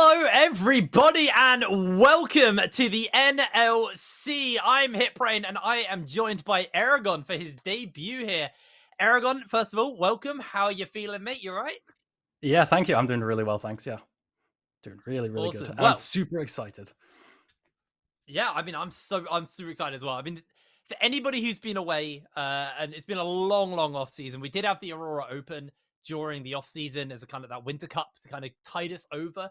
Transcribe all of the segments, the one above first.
Hello, everybody, and welcome to the NLC. I'm HitBrain, and I am joined by Aragon for his debut here. Aragon, first of all, welcome. How are you feeling, mate? You all right? Yeah, thank you. I'm doing really well, thanks. Yeah, doing really good. Awesome. And I'm Well, super excited. yeah, I mean, I'm super excited as well. I mean, for anybody who's been away, and it's been a long off season. We did have the Aurora Open during the off season as a kind of that Winter Cup to kind of tide us over.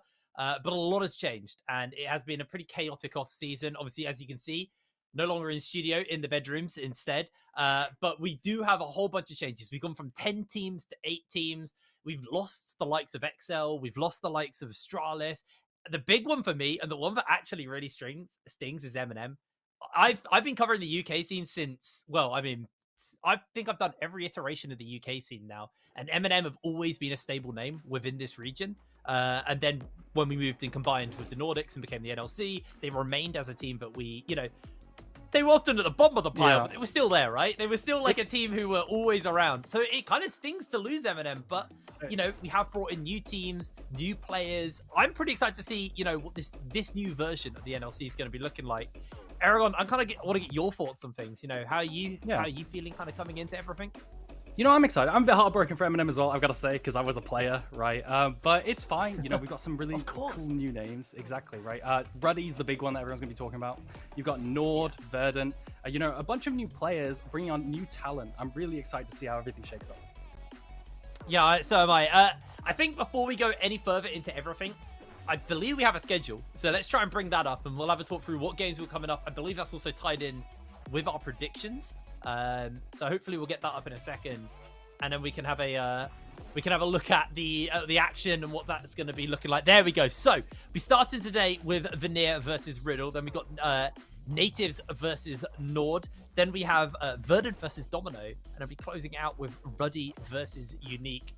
But a lot has changed, and it has been a pretty chaotic off season. Obviously, as you can see, no longer in studio, in the bedrooms instead. But we do have a whole bunch of changes. We've gone from 10 teams to 8 teams. We've lost the likes of Excel. We've lost the likes of Astralis. The big one for me, and the one that actually really stings, is Eminem. I've been covering the UK scene since, well, I mean, I think I've done every iteration of the UK scene now, and Eminem have always been a stable name within this region. And then when we moved and combined with the Nordics and became the NLC, they remained as a team that we, they were often at the bottom of the pile, but they were still there, right? They were still like a team who were always around. So it kind of stings to lose Eminem, but we have brought in new teams, new players. I'm pretty excited to see, what this new version of the NLC is going to be looking like. Aragon, I kind of want to get your thoughts on things. How are you feeling kind of coming into everything? I'm excited. I'm a bit heartbroken for Eminem as well, I've got to say, because I was a player, right? But it's fine. We've got some really cool new names. Exactly, right? Ruddy's the big one that everyone's going to be talking about. You've got Nord, Verdant, a bunch of new players bringing on new talent. I'm really excited to see how everything shakes up. Yeah, so am I. I think before we go any further into everything, I believe we have a schedule. So let's try and bring that up, and we'll have a talk through what games were coming up. I believe that's also tied in with our predictions. So hopefully we'll get that up in a second, and then we can have a look at the action and what that's going to be looking like. There we go. So we started today with Vanir versus Riddle. Then we got Natives versus Nord. Then we have Verdant versus Domino, and I'll be closing out with Ruddy versus Unique.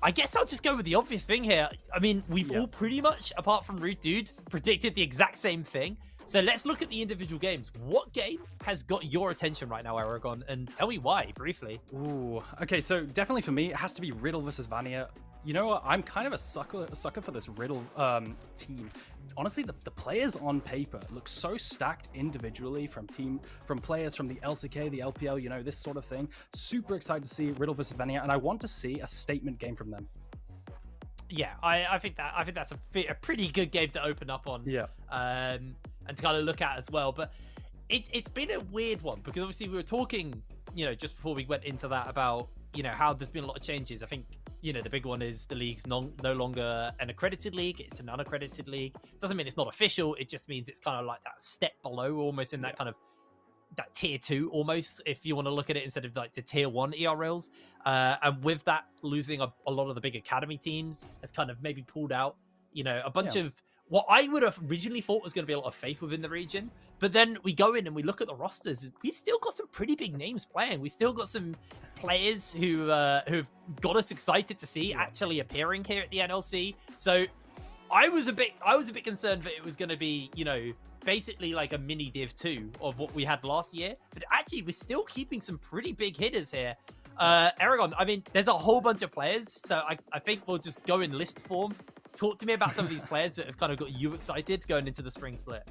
I guess I'll just go with the obvious thing here. I mean, we've all pretty much, apart from Rude Dude, predicted the exact same thing. So let's look at the individual games. What game has got your attention right now, Aragon? And tell me why, briefly. Ooh, okay, so definitely for me, it has to be Riddle versus Vanir. You know what? I'm kind of a sucker for this Riddle team. Honestly, the players on paper look so stacked individually from players from the LCK, the LPL, this sort of thing. Super excited to see Riddle versus Vanir, and I want to see a statement game from them. Yeah, I think that's a pretty good game to open up on. Yeah. And to kind of look at as well. But it's been a weird one, because obviously we were talking, just before we went into that about, how there's been a lot of changes. I think, the big one is the league's no longer an accredited league. It's an unaccredited league. Doesn't mean it's not official. It just means it's kind of like that step below, almost in that kind of that tier 2 almost, if you want to look at it, instead of like the tier 1 ERLs. And with that, losing a lot of the big academy teams has kind of maybe pulled out, a bunch of what I would have originally thought was going to be a lot of faith within the region. But then we go in and we look at the rosters. We've still got some pretty big names playing. We still got some players who've got us excited to see actually appearing here at the NLC. So I was a bit concerned that it was going to be, basically like a mini Div 2 of what we had last year. But actually, we're still keeping some pretty big hitters here. Aragon, I mean, there's a whole bunch of players. So I think we'll just go in list form. Talk to me about some of these players that have kind of got you excited going into the spring split.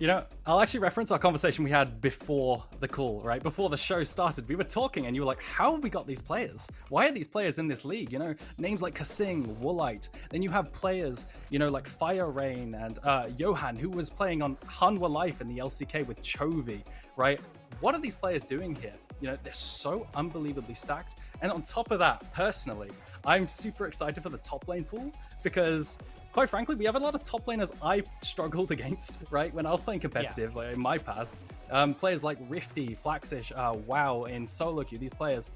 I'll actually reference our conversation we had before the call, right? Before the show started, we were talking and you were like, how have we got these players? Why are these players in this league? Names like Kasing, Woolite. Then you have players, like Fire Rain and Johan, who was playing on Hanwha Life in the LCK with Chovy, right? What are these players doing here? They're so unbelievably stacked. And on top of that, personally, I'm super excited for the top lane pool, because quite frankly, we have a lot of top laners I struggled against, right? When I was playing competitive, like in my past, players like Rifty, Flaxish, WoW, in solo queue, these players,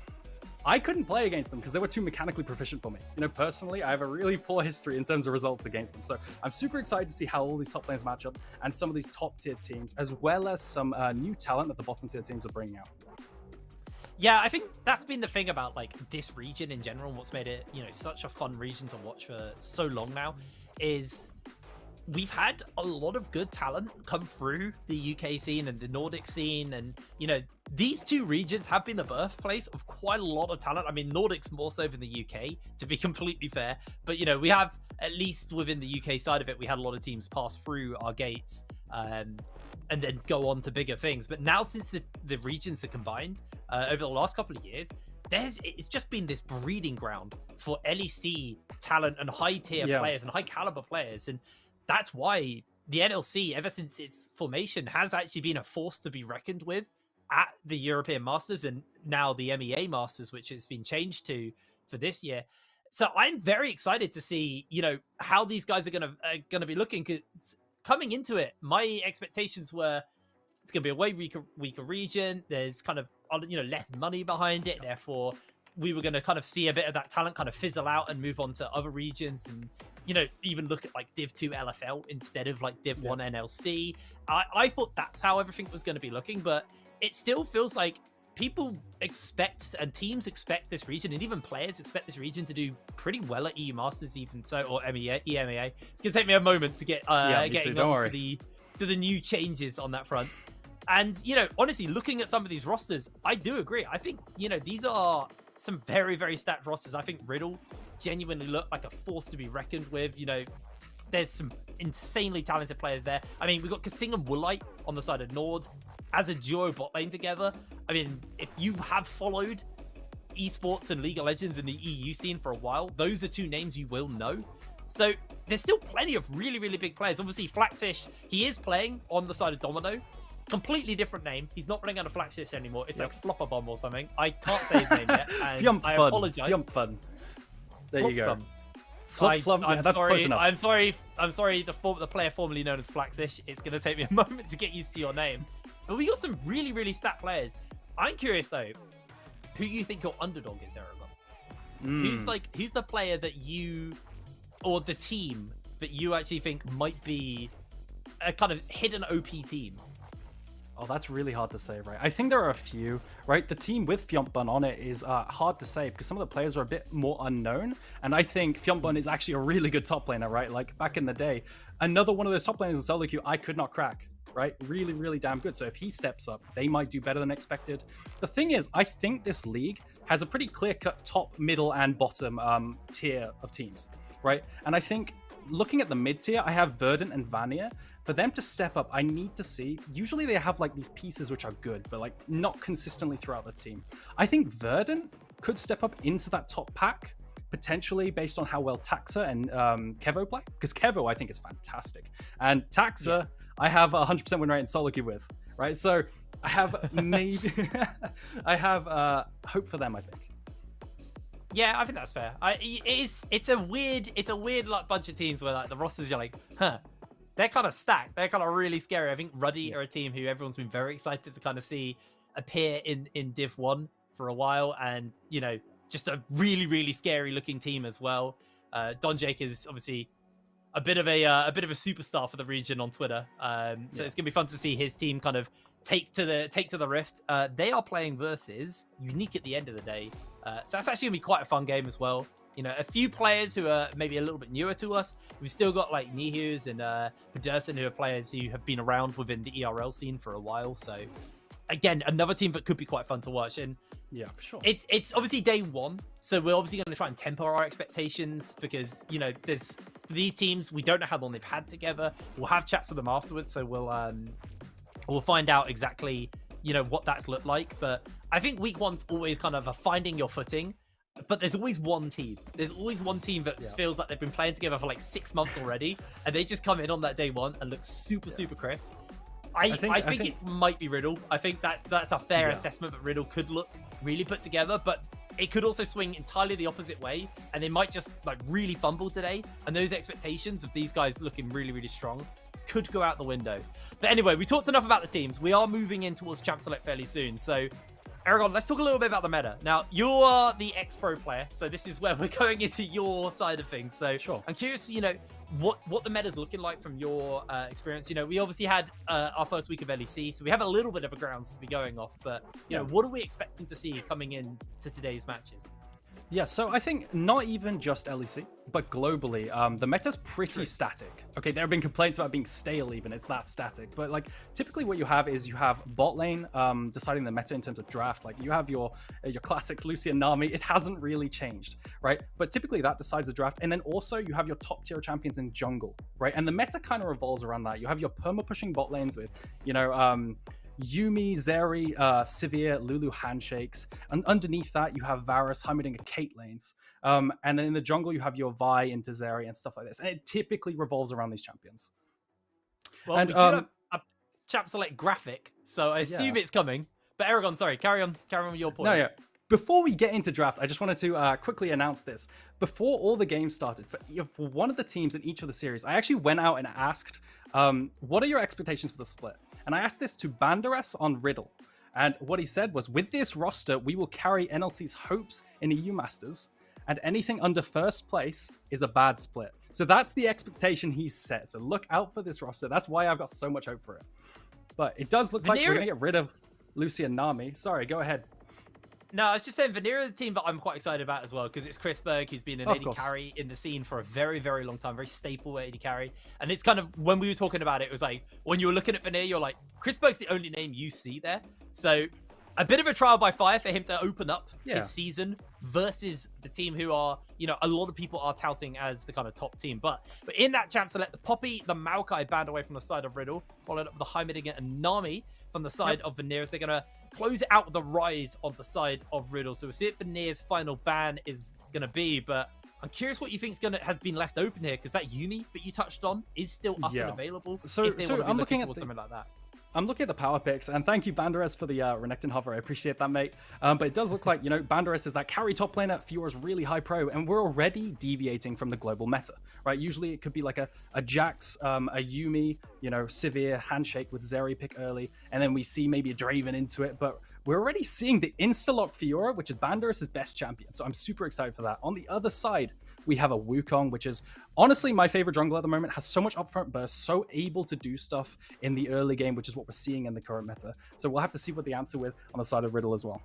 I couldn't play against them because they were too mechanically proficient for me. Personally, I have a really poor history in terms of results against them. So I'm super excited to see how all these top lanes match up, and some of these top tier teams, as well as some new talent that the bottom tier teams are bringing out. Yeah, I think that's been the thing about like this region in general, and what's made it, such a fun region to watch for so long now, is we've had a lot of good talent come through the UK scene and the Nordic scene. And, these two regions have been the birthplace of quite a lot of talent. I mean, Nordics more so than the UK, to be completely fair. But, we have at least within the UK side of it, we had a lot of teams pass through our gates and then go on to bigger things. But now, since the regions are combined over the last couple of years, it's just been this breeding ground for LEC talent and high tier players and high caliber players. And that's why the NLC, ever since its formation, has actually been a force to be reckoned with at the European Masters and now the MEA Masters, which has been changed to for this year. So I'm very excited to see, how these guys are gonna be looking. Because coming into it, my expectations were it's gonna be a way weaker region. There's kind of less money behind it. Therefore, we were gonna kind of see a bit of that talent kind of fizzle out and move on to other regions, and even look at like Div 2 LFL instead of like Div 1 NLC. I thought that's how everything was going to be looking, but it still feels like people expect and teams expect this region, and even players expect this region to do pretty well at EU Masters, even so, or EMEA. It's gonna take me a moment to get getting on to the new changes on that front. And honestly, looking at some of these rosters, I do agree. I think these are some very, very stacked rosters. I think Riddle genuinely look like a force to be reckoned with. There's some insanely talented players there. I mean, we've got Kasing and Woolite on the side of Nord as a duo bot lane together. I mean, if you have followed esports and League of Legends in the EU scene for a while, those are two names you will know. So there's still plenty of really, really big players. Obviously, Flaxish, he is playing on the side of Domino. Completely different name. He's not playing under Flaxish anymore. It's like Flopper Bomb or something. I can't say his name yet. And I apologize. Fun. There you go. That's close enough. I'm sorry. The player formerly known as Flaxish. It's going to take me a moment to get used to your name. But we got some really, really stacked players. I'm curious though, who you think your underdog is, Aragon? Who's the player that you, or the team that you actually think might be a kind of hidden OP team? Oh, that's really hard to say, right? I think there are a few, right? The team with Fjompbun on it is hard to say because some of the players are a bit more unknown. And I think Fjompbun is actually a really good top laner, right? Like back in the day, another one of those top laners in solo queue I could not crack, right? Really, really damn good. So if he steps up, they might do better than expected. The thing is, I think this league has a pretty clear-cut top, middle, and bottom tier of teams, right? And I think looking at the mid-tier, I have Verdant and Vanir. For them to step up, I need to see, usually they have like these pieces which are good, but like not consistently throughout the team. I think Verdant could step up into that top pack, potentially based on how well Taxa and Kevo play, because Kevo I think is fantastic. And Taxa, I have a 100% win rate in solo queue with, right? So I have maybe, I have hope for them, I think. Yeah, I think that's fair. It's a weird like bunch of teams where like the rosters you're like, they're kind of stacked. They're kind of really scary. I think Ruddy are a team who everyone's been very excited to kind of see appear in Div 1 for a while, and just a really, really scary looking team as well. Don Jake is obviously a bit of a superstar for the region on Twitter. So it's gonna be fun to see his team kind of take to the Rift. They are playing versus Unique at the end of the day. So that's actually gonna be quite a fun game as well. A few players who are maybe a little bit newer to us. We've still got like Nihus and Pedersen, who are players who have been around within the ERL scene for a while. So again, another team that could be quite fun to watch. And yeah, for sure. It's obviously day one, so we're obviously going to try and temper our expectations because there's for these teams, we don't know how long they've had together. We'll have chats with them afterwards, so we'll find out exactly what that's looked like. But I think week one's always kind of a finding your footing. But there's always one team. There's always one team that feels like they've been playing together for like 6 months already, and they just come in on that day one and look super crisp. I think it might be Riddle. I think that's a fair assessment, but Riddle could look really put together, but it could also swing entirely the opposite way, and they might just like really fumble today, and those expectations of these guys looking really, really strong could go out the window. But anyway, we talked enough about the teams. We are moving in towards Champ Select fairly soon, so Aragon, let's talk a little bit about the meta. Now, you are the ex-pro player, so this is where we're going into your side of things. So sure. I'm curious, what the meta's looking like from your experience. We obviously had our first week of LEC, so we have a little bit of a grounds to be going off. But, what are we expecting to see coming in to today's matches? Yeah, so I think not even just LEC, but globally, the meta's pretty static. Okay, there have been complaints about being stale even, it's that static. But like, typically what you have is you have bot lane deciding the meta in terms of draft. Like you have your classics, Lucian, Nami, it hasn't really changed, right? But typically that decides the draft. And then also you have your top tier champions in jungle, right? And the meta kind of revolves around that. You have your perma pushing bot lanes with, you know, Yumi, Zeri, Sivir, Lulu handshakes, and underneath that you have Varus, Heimerdinger, Kate lanes, and then in the jungle you have your Vi into Zeri and stuff like this, and it typically revolves around these champions. Well, and we do have a chap select graphic, so I assume it's coming. But Aragon, sorry, carry on with your point. No, yeah. Before we get into draft, I just wanted to quickly announce this. Before all the games started, for one of the teams in each of the series, I actually went out and asked, what are your expectations for the split? And I asked this to Banderas on Riddle. And what he said was, with this roster, we will carry NLC's hopes in EU Masters, and anything under first place is a bad split. So that's the expectation he set. So look out for this roster. That's why I've got so much hope for it. But it does look like we're going to get rid of Lucy and Nami. Sorry, go ahead. No, I was just saying Vanir is a team that I'm quite excited about as well, because it's Chris Berg, who's been an AD carry in the scene for a very, very long time, very staple AD carry. And it's kind of, when we were talking about it, it was like, when you were looking at Vanir, you're like, Chris Berg's the only name you see there. So a bit of a trial by fire for him to open up his season versus the team who are, you know, a lot of people are touting as the kind of top team. But in that champ select, the Poppy, the Maokai banned away from the side of Riddle, followed up with the Heimerdinger and Nami from the side of Vanir, as they're going to close it out with the Rise on the side of Riddle. So we'll see what Vanir's final ban is going to be, but I'm curious what you think has been left open here, because that Yumi that you touched on is still up and available. So I'm looking at something like that. I'm looking at the power picks, and thank you, Banderas, for the Renekton hover. I appreciate that, mate. But it does look like, you know, Banderas is that carry top laner, Fiora's really high pro, and we're already deviating from the global meta, right? Usually it could be like a Jax, a Yumi, you know, Sivir, handshake with Zeri pick early, and then we see maybe a Draven into it, but we're already seeing the insta-lock Fiora, which is Banderas' best champion, so I'm super excited for that. On the other side, we have a Wukong, which is honestly my favorite jungler at the moment, has so much upfront burst, so able to do stuff in the early game, which is what we're seeing in the current meta. So we'll have to see what the answer with on the side of Riddle as well.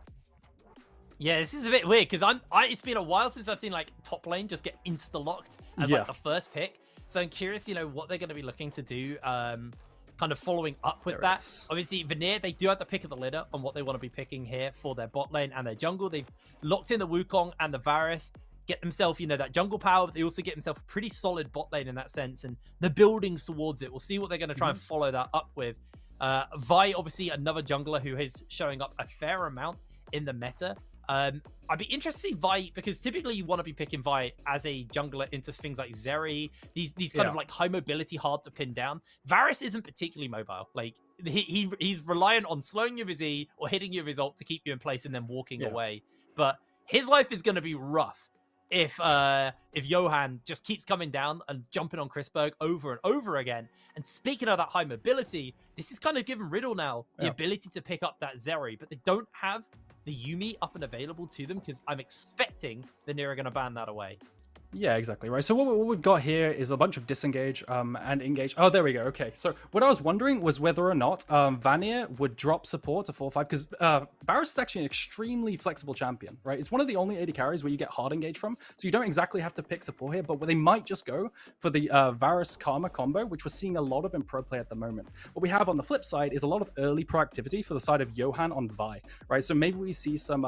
Yeah, this is a bit weird, because it's been a while since I've seen like top lane just get insta-locked as like the first pick. So I'm curious, you know, what they're going to be looking to do, kind of following up with that. Obviously, Vanir, they do have the pick of the litter on what they want to be picking here for their bot lane and their jungle. They've locked in the Wukong and the Varus, get themselves, you know, that jungle power, but they also get themselves a pretty solid bot lane in that sense, and the buildings towards it. We'll see what they're going to try and follow that up with. Vi, obviously, another jungler who is showing up a fair amount in the meta. I'd be interested to see Vi, because typically you want to be picking Vi as a jungler into things like Zeri, these kind of like high mobility, hard to pin down. Varus isn't particularly mobile. Like he's reliant on slowing you with his E or hitting you with his ult to keep you in place and then walking away. But his life is going to be rough if Johan just keeps coming down and jumping on Chris Berg over and over again. And speaking of that high mobility, this is kind of giving Riddle now the ability to pick up that Zeri, but they don't have the Yumi up and available to them, because I'm expecting Vanir are going to ban that away. Yeah, exactly, right. So what we've got here is a bunch of disengage and engage. Oh, there we go. Okay, so what I was wondering was whether or not Vanir would drop support to 4-5, because Varus is actually an extremely flexible champion, right? It's one of the only AD carries where you get hard engage from, so you don't exactly have to pick support here, but they might just go for the Varus Karma combo, which we're seeing a lot of in pro play at the moment. What we have on the flip side is a lot of early proactivity for the side of Johan on Vi, right? So maybe we see some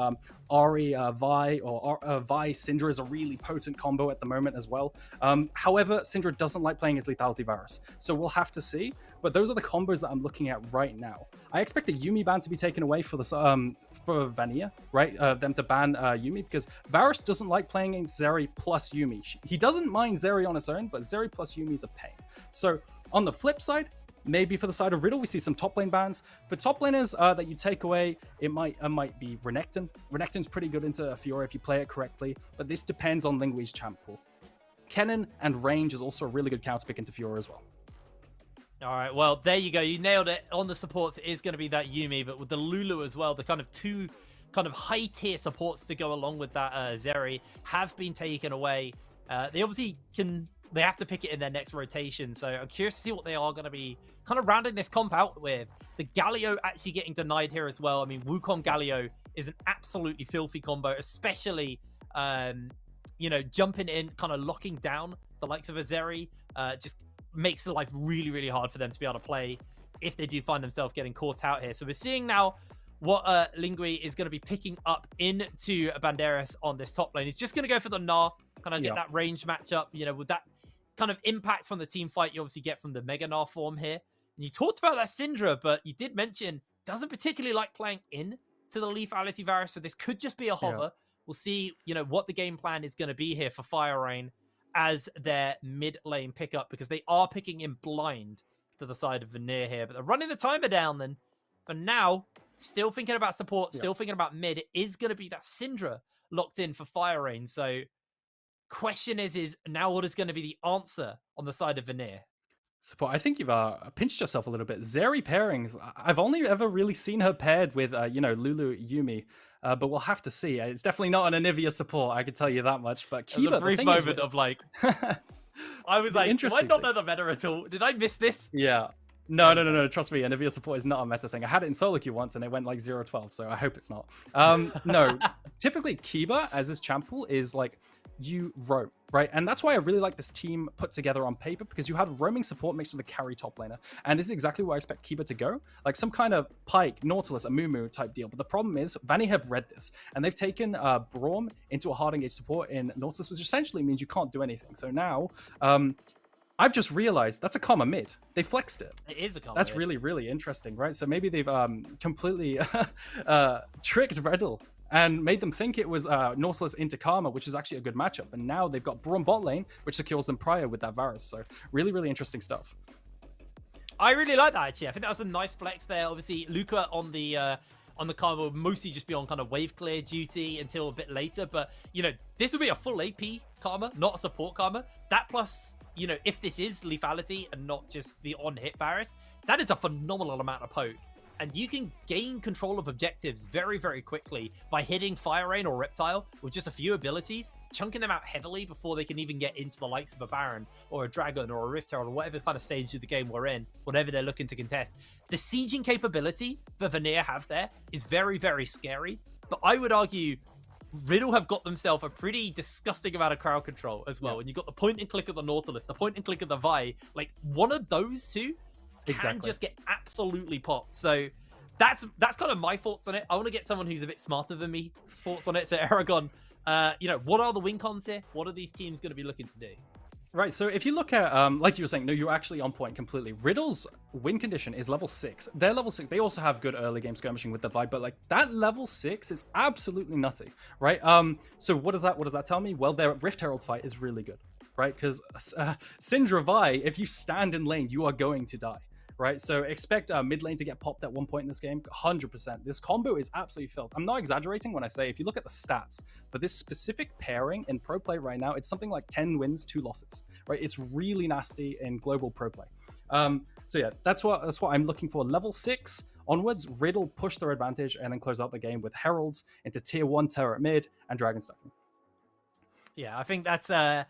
Ahri Vi, or Vi Syndra is a really potent combo at the moment as well. However, Syndra doesn't like playing his lethality Varus, so we'll have to see. But those are the combos that I'm looking at right now. I expect a Yumi ban to be taken away for the for Vanir, right? Them to ban Yumi, because Varus doesn't like playing against Zeri plus Yumi. He doesn't mind Zeri on its own, but Zeri plus Yumi is a pain. So on the flip side, maybe for the side of Riddle, we see some top lane bans. For top laners that you take away, it might be Renekton. Renekton's pretty good into Fiora if you play it correctly, but this depends on Lingwee's champ pool. Kennen and Range is also a really good counter pick into Fiora as well. All right, well, there you go. You nailed it. On the supports, it is going to be that Yumi, but with the Lulu as well, the kind of two kind of high-tier supports to go along with that Zeri have been taken away. They obviously they have to pick it in their next rotation, so I'm curious to see what they are going to be kind of rounding this comp out with. The Galio actually getting denied here as well. I mean, Wukong Galio is an absolutely filthy combo, especially you know, jumping in, kind of locking down the likes of Azeri, just makes the life really, really hard for them to be able to play if they do find themselves getting caught out here. So we're seeing now what Lingui is going to be picking up into Banderas on this top lane. He's just going to go for the Gnar, kind of get that range matchup, you know, with that kind of impact from the team fight you obviously get from the Mega Gnar form here. And you talked about that Syndra, but you did mention doesn't particularly like playing in to the lethality Varus, so this could just be a hover. We'll see, you know, what the game plan is going to be here for Fire Rain as their mid lane pickup, because they are picking in blind to the side of Vanir here, but they're running the timer down then. For now, still thinking about support, still thinking about mid. It is going to be that Syndra locked in for Fire Rain. So question is now what is going to be the answer on the side of Vanir? Support. I think you've pinched yourself a little bit. Zeri pairings. I've only ever really seen her paired with, you know, Lulu Yumi, but we'll have to see. It's definitely not an Anivia support. I can tell you that much. But Kiba, a brief moment of like, I was like, do I not know the meta at all? Did I miss this? Yeah. No. Trust me, Anivia support is not a meta thing. I had it in solo queue once and it went like 0-12, so I hope it's not. No, typically Kiba as his champ pool is like you roam, right? And that's why I really like this team put together on paper, because you have roaming support mixed with a carry top laner. And this is exactly where I expect Kiba to go. Like some kind of Pyke, Nautilus, a Moo type deal. But the problem is, Vanny have read this, and they've taken Braum into a hard engage support in Nautilus, which essentially means you can't do anything. So now, I've just realized that's a Karma mid. They flexed it. It is a Karma That's mid. really, really interesting, right? So maybe they've completely tricked Riddle and made them think it was Nautilus into Karma, which is actually a good matchup. And now they've got Braum bot lane, which secures them prior with that Varus. So really, really interesting stuff. I really like that, actually. I think that was a nice flex there. Obviously, Luca on the Karma will mostly just be on kind of wave clear duty until a bit later. But, you know, this will be a full AP Karma, not a support Karma. That plus, you know, if this is lethality and not just the on-hit Varus, that is a phenomenal amount of poke. And you can gain control of objectives very, very quickly by hitting Fire Rain or Reptile with just a few abilities, chunking them out heavily before they can even get into the likes of a Baron or a Dragon or a Rift Herald or whatever kind of stage of the game we're in, whatever they're looking to contest. The sieging capability that Vanir have there is very, very scary. But I would argue Riddle have got themselves a pretty disgusting amount of crowd control as well. And you've got the point and click of the Nautilus, the point and click of the Vi. Like, one of those two can just get absolutely popped. So that's kind of my thoughts on it. I want to get someone who's a bit smarter than me thoughts on it. So Aragon, you know, what are the win cons here? What are these teams going to be looking to do? Right, so if you look at, like you were saying, no, you're actually on point completely. Riddle's win condition is level 6. They're level 6. They also have good early game skirmishing with the vibe, but like that level 6 is absolutely nutty, right? So what does that tell me? Well, their Rift Herald fight is really good, right? Because Syndra Vi, if you stand in lane, you are going to die. Right, so expect mid lane to get popped at one point in this game, 100%. This combo is absolutely filth. I'm not exaggerating when I say if you look at the stats, but this specific pairing in pro play right now, it's something like 10 wins, 2 losses. Right, it's really nasty in global pro play. So yeah, that's what I'm looking for. Level 6 onwards, Riddle push their advantage and then close out the game with Heralds into tier 1 turret mid and Dragon stacking. Yeah, I think that's a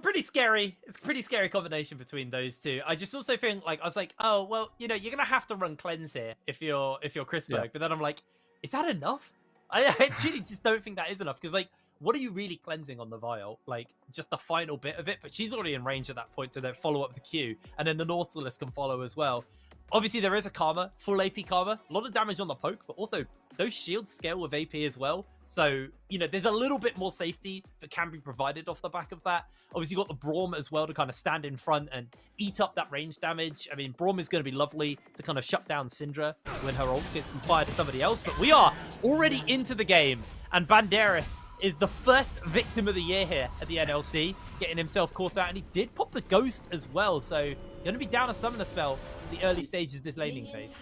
pretty scary combination between those two. I just also think I was like, oh well, you know, you're gonna have to run cleanse here if you're Chrisberg. Yeah. But then I'm like, is that enough? I actually just don't think that is enough, because like, what are you really cleansing on the Vial? Like just the final bit of it, but she's already in range at that point to then follow up the Q, and then the Nautilus can follow as well. Obviously, there is a Karma, full AP Karma, a lot of damage on the poke, but also those shields scale with AP as well. So, you know, there's a little bit more safety that can be provided off the back of that. Obviously, you've got the Braum as well to kind of stand in front and eat up that range damage. I mean, Braum is going to be lovely to kind of shut down Syndra when her ult gets fired to somebody else. But we are already into the game, and Banderas is the first victim of the year here at the NLC, getting himself caught out, and he did pop the Ghost as well. So, going to be down a summoner spell the early stages of this laning phase.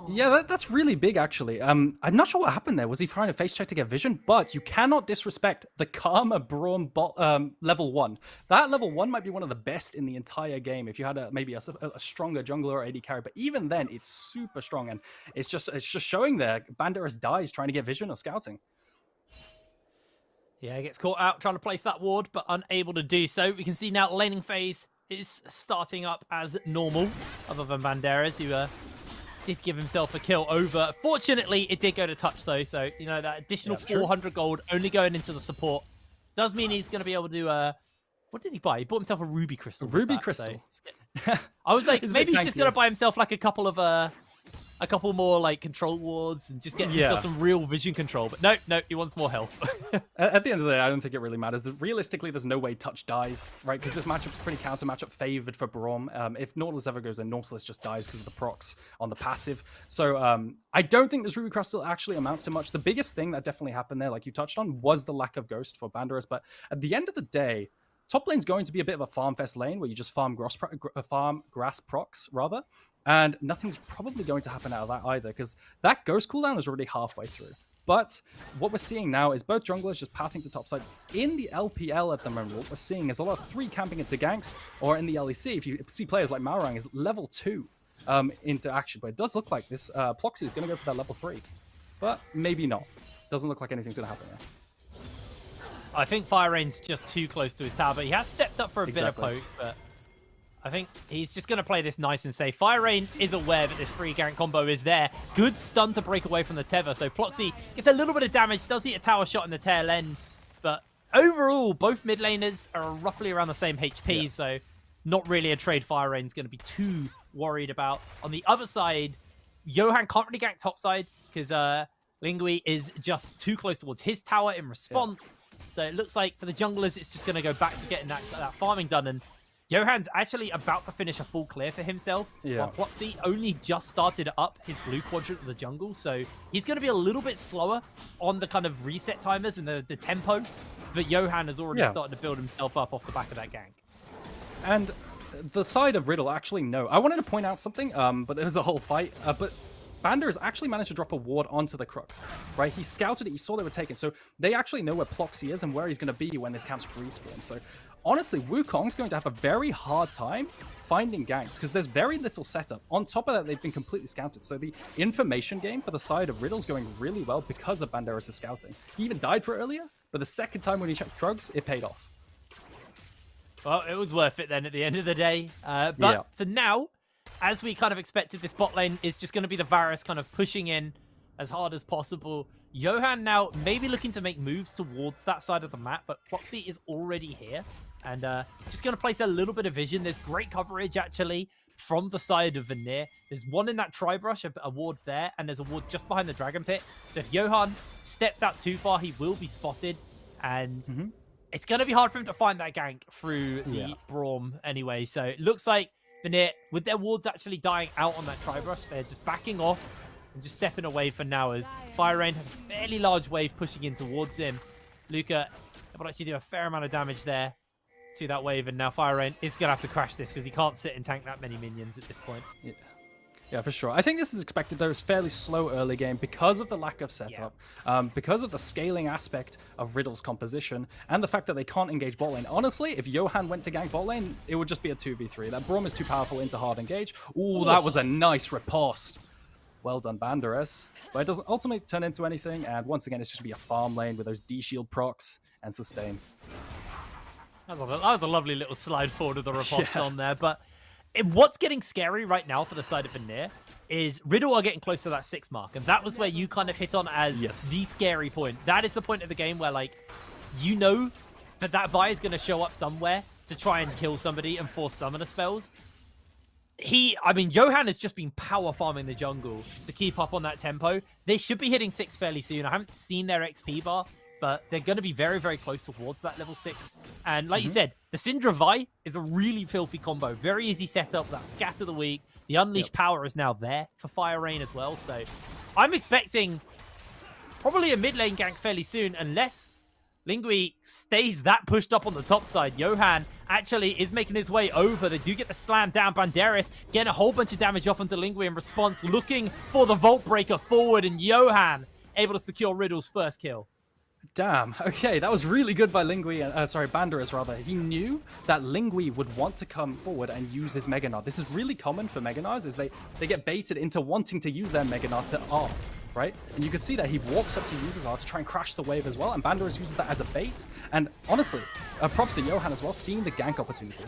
Yeah, that's really big, actually. I'm not sure what happened there. Was he trying to face check to get vision? But you cannot disrespect the Karma Braum level 1. That level 1 might be one of the best in the entire game if you had maybe a stronger jungler or AD carry. But even then, it's super strong, and it's just showing there. Banderas dies trying to get vision or scouting. Yeah, he gets caught out trying to place that ward, but unable to do so. We can see now laning phase is starting up as normal, other than Banderas, who did give himself a kill over. Fortunately, it did go to touch, though, so, you know, that additional 400 gold only going into the support does mean he's going to be able to... what did he buy? He bought himself a ruby crystal. Ruby that, crystal. So I was like, It's a maybe bit he's just tanky. going to buy himself like a couple more like control wards and just get himself some real vision control. But no, he wants more health. At the end of the day, I don't think it really matters. Realistically, there's no way Touch dies, right? Because this matchup's pretty counter matchup favored for Braum. If Nautilus ever goes in, Nautilus just dies because of the procs on the passive. So I don't think this Ruby Crystal actually amounts to much. The biggest thing that definitely happened there, like you touched on, was the lack of Ghost for Banderas. But at the end of the day, top lane's going to be a bit of a farm fest lane where you just farm grass procs, rather. And nothing's probably going to happen out of that either, because that Ghost cooldown is already halfway through. But what we're seeing now is both junglers just pathing to topside. In the LPL at the moment, what we're seeing is a lot of 3 camping into ganks, or in the LEC, if you see players like Malrang is level 2 into action. But it does look like this Ploxy is going to go for that level 3. But maybe not. Doesn't look like anything's going to happen there. I think Fire Rain's just too close to his tower, but he has stepped up for a bit of poke, but I think he's just going to play this nice and safe. Fire Rain is aware that this free gank combo is there. Good stun to break away from the tether, so Ploxy gets a little bit of damage, does eat a tower shot in the tail end, but overall, both mid laners are roughly around the same HP, so not really a trade Fire Rain's going to be too worried about. On the other side, Johan can't really gank topside, because Lingui is just too close towards his tower in response. So it looks like for the junglers, it's just going to go back to getting that farming done. And Johan's actually about to finish a full clear for himself. While Ploxy only just started up his blue quadrant of the jungle. So he's going to be a little bit slower on the kind of reset timers and the tempo. But Johan has already started to build himself up off the back of that gank. And the side of Riddle, actually, no. I wanted to point out something, but there was a whole fight. But Bander has actually managed to drop a ward onto the Crux, right? He scouted it, he saw they were taken, so they actually know where Ploxy is and where he's going to be when this camp's respawn. So honestly, Wukong's going to have a very hard time finding ganks because there's very little setup. On top of that, they've been completely scouted. So the information game for the side of Riddle's going really well because of Banderas' scouting. He even died for it earlier, but the second time when he checked drugs, it paid off. Well, it was worth it then at the end of the day. But for now, as we kind of expected, this bot lane is just going to be the Varus kind of pushing in as hard as possible. Johan now maybe looking to make moves towards that side of the map, but Ploxy is already here. And just going to place a little bit of vision. There's great coverage, actually, from the side of Vanir. There's one in that tri-brush, a ward there, and there's a ward just behind the Dragon Pit. So if Johan steps out too far, he will be spotted. And it's going to be hard for him to find that gank through the Braum anyway. So it looks like Vanir, with their wards actually dying out on that tri-brush, they're just backing off and just stepping away for now as Fire Rain has a fairly large wave pushing in towards him. Luca will actually do a fair amount of damage there to that wave, and now Fire Rain is going to have to crash this because he can't sit and tank that many minions at this point. Yeah, for sure. I think this is expected, though. It's fairly slow early game because of the lack of setup, because of the scaling aspect of Riddle's composition, and the fact that they can't engage bot lane. Honestly, if Johan went to gank bot lane, it would just be a 2v3. That Braum is too powerful into hard engage. Ooh, that was a nice riposte. Well done, Banderas. But it doesn't ultimately turn into anything, and once again, it's just going to be a farm lane with those D-shield procs and sustain. That was a lovely little slide forward of the riposte on there, but what's getting scary right now for the side of Vanir is Riddle are getting close to that 6 mark, and that was where you kind of hit on as the scary point. That is the point of the game where, like, you know that Vi is going to show up somewhere to try and kill somebody and force summoner spells. I mean, Johan has just been power farming the jungle to keep up on that tempo. They should be hitting 6 fairly soon. I haven't seen their XP bar, but they're going to be very, very close towards that level 6. And like you said, the Syndra Vi is a really filthy combo. Very easy setup. That Scatter the Weak. The Unleashed power is now there for Fire Rain as well. So I'm expecting probably a mid lane gank fairly soon, unless Lingui stays that pushed up on the top side. Johan actually is making his way over. They do get the slam down. Banderas getting a whole bunch of damage off onto Lingui in response, looking for the Vault Breaker forward, and Johan able to secure Riddle's first kill. Damn. Okay, that was really good by Lingui. Banderas rather. He knew that Lingui would want to come forward and use his Mega Nod. This is really common for Mega Nods, is they get baited into wanting to use their Mega Nod to R, right? And you can see that he walks up to use his R to try and crash the wave as well, and Banderas uses that as a bait. And honestly, props to Johan as well, seeing the gank opportunity.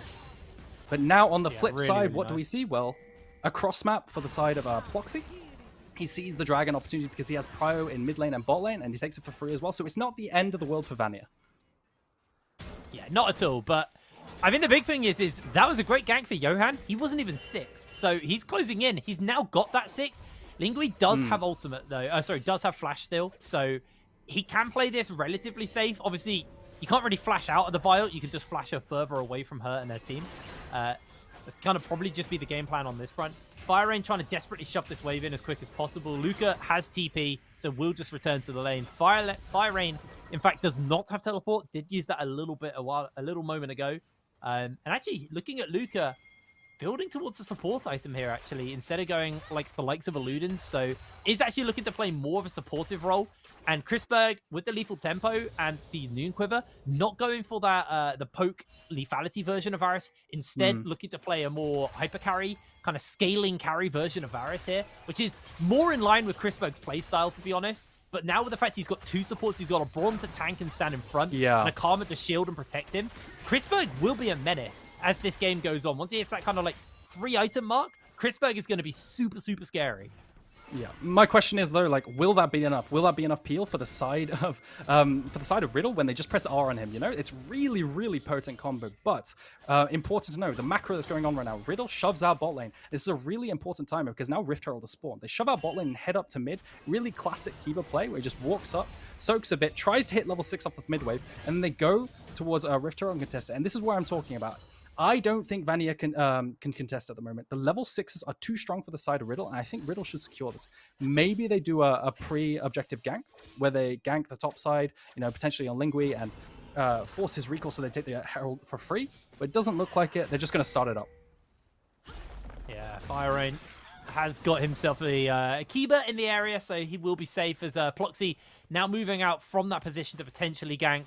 But now on the flip side, really what do we see? Well, a cross map for the side of Ploxy. He sees the dragon opportunity because he has prio in mid lane and bot lane, and he takes it for free as well. So it's not the end of the world for Vanir. not at all. But I think the big thing is that was a great gank for Johan. He wasn't even 6, so he's closing in. He's now got that 6. Lingui does have ultimate though. Sorry, does have flash still, so he can play this relatively safe. Obviously, you can't really flash out of the Vial. You can just flash her further away from her and their team. That's kind of probably just be the game plan on this front. Fire Rain trying to desperately shove this wave in as quick as possible. Luca has TP, so we'll just return to the lane. Fire Rain, in fact, does not have teleport. Did use that a little moment ago. And actually, looking at Luca, building towards a support item here, actually, instead of going like the likes of Illudens. So is actually looking to play more of a supportive role. And Chrisberg, with the lethal tempo and the Noon Quiver, not going for that the poke lethality version of Varus. Instead, looking to play a more hyper carry, kind of scaling carry version of Varus here, which is more in line with Chrisberg's playstyle, to be honest. But now with the fact he's got 2 supports, he's got a Braum to tank and stand in front, and a Karma to shield and protect him. Chrisberg will be a menace as this game goes on. Once he hits that kind of like 3 item mark, Chrisberg is going to be super, super scary. Yeah, my question is though, like, will that be enough? Will that be enough peel for the side of Riddle when they just press R on him? You know, it's really, really potent combo. But important to know the macro that's going on right now. Riddle shoves out bot lane. This is a really important time because now Rift Herald is spawned. They shove out bot lane and head up to mid. Really classic Kiba play where he just walks up, soaks a bit, tries to hit level 6 off the mid wave, and then they go towards Rift Herald and contest it. And this is what I'm talking about. I don't think Vanir can contest at the moment. The level 6s are too strong for the side of Riddle, and I think Riddle should secure this. Maybe they do a pre-objective gank, where they gank the top side, you know, potentially on Lingui, and force his recall so they take the Herald for free. But it doesn't look like it. They're just going to start it up. Yeah, Fire Rain has got himself a Kiba in the area, so he will be safe as Ploxy now moving out from that position to potentially gank.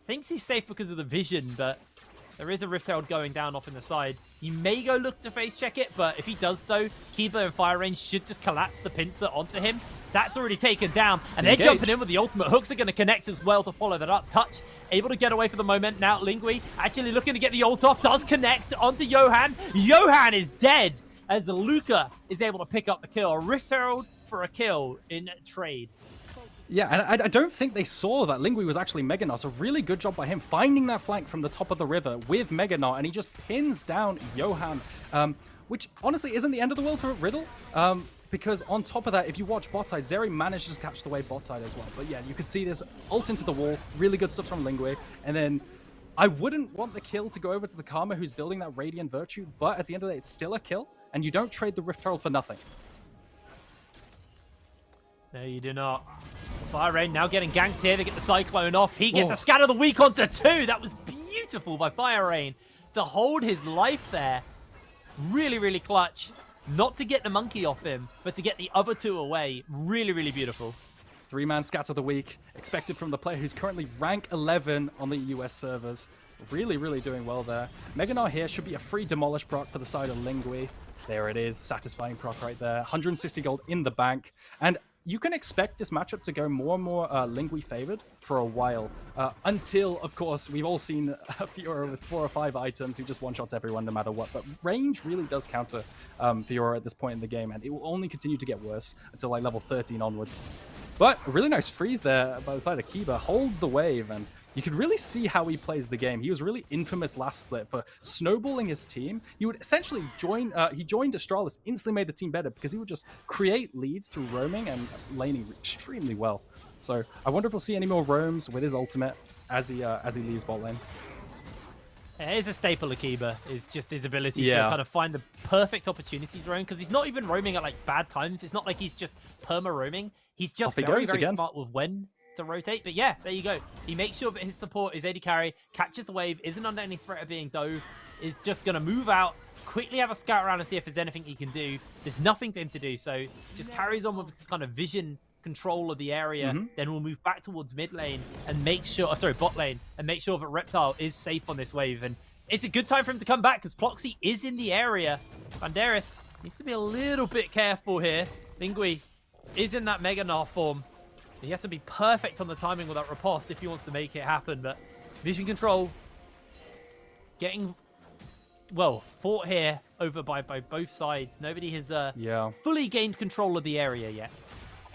Thinks he's safe because of the vision, but there is a Rift Herald going down off in the side. He may go look to face check it, but if he does so, Kiba and Fire Rain should just collapse the pincer onto him. That's already taken down, and they're jumping in with the ultimate. Hooks are going to connect as well to follow that up. Touch, able to get away for the moment. Now Lingui actually looking to get the ult off, does connect onto Johan. Johan is dead as Luca is able to pick up the kill. A Rift Herald for a kill in trade. Yeah, and I don't think they saw that Lingui was actually Mega Gnar, so really good job by him finding that flank from the top of the river with Mega Gnar, and he just pins down Johan, which honestly isn't the end of the world for Riddle, because on top of that, if you watch bot side, Zeri manages to catch the wave bot side as well. But yeah, you could see this ult into the wall, really good stuff from Lingui, and then I wouldn't want the kill to go over to the Karma who's building that Radiant Virtue, but at the end of the day, it's still a kill, and you don't trade the Rift Herald for nothing. No, you do not. Fire Rain now getting ganked here. They get the Cyclone off. He gets a Scatter of the Week onto 2. That was beautiful by Fire Rain to hold his life there. Really, really clutch. Not to get the monkey off him, but to get the other 2 away. Really, really beautiful. 3-man Scatter of the Week expected from the player who's currently rank 11 on the US servers. Really, really doing well there. Mega Gnar here should be a free Demolish proc for the side of Lingui. There it is. Satisfying proc right there. 160 gold in the bank. And you can expect this matchup to go more and more Lingui favored for a while. Until, of course, we've all seen Fiora with 4 or 5 items who just one-shots everyone no matter what. But range really does counter Fiora at this point in the game, and it will only continue to get worse until like level 13 onwards. But a really nice freeze there by the side of Kiba. Holds the wave, and you could really see how he plays the game. He was really infamous last split for snowballing his team. He would essentially join, he joined Astralis, instantly made the team better because he would just create leads through roaming and laning extremely well. So I wonder if we'll see any more roams with his ultimate as he leaves bot lane. It is a staple of Kiba, is just his ability to kind of find the perfect opportunity to roam, because he's not even roaming at like bad times. It's not like he's just perma-roaming. He's just very smart with when to rotate. But yeah, there you go. He makes sure that his support, his AD carry, catches the wave, isn't under any threat of being dove, is just going to move out, quickly have a scout around and see if there's anything he can do. There's nothing for him to do, so just carries on with this kind of vision control of the area. Then we'll move back towards mid lane and make sure, bot lane, and make sure that Reptile is safe on this wave. And it's a good time for him to come back because Ploxy is in the area. Vanir needs to be a little bit careful here. Lingui is in that Mega Gnar form. He has to be perfect on the timing with that riposte if he wants to make it happen. But vision control getting, well, fought here over by both sides. Nobody has fully gained control of the area yet.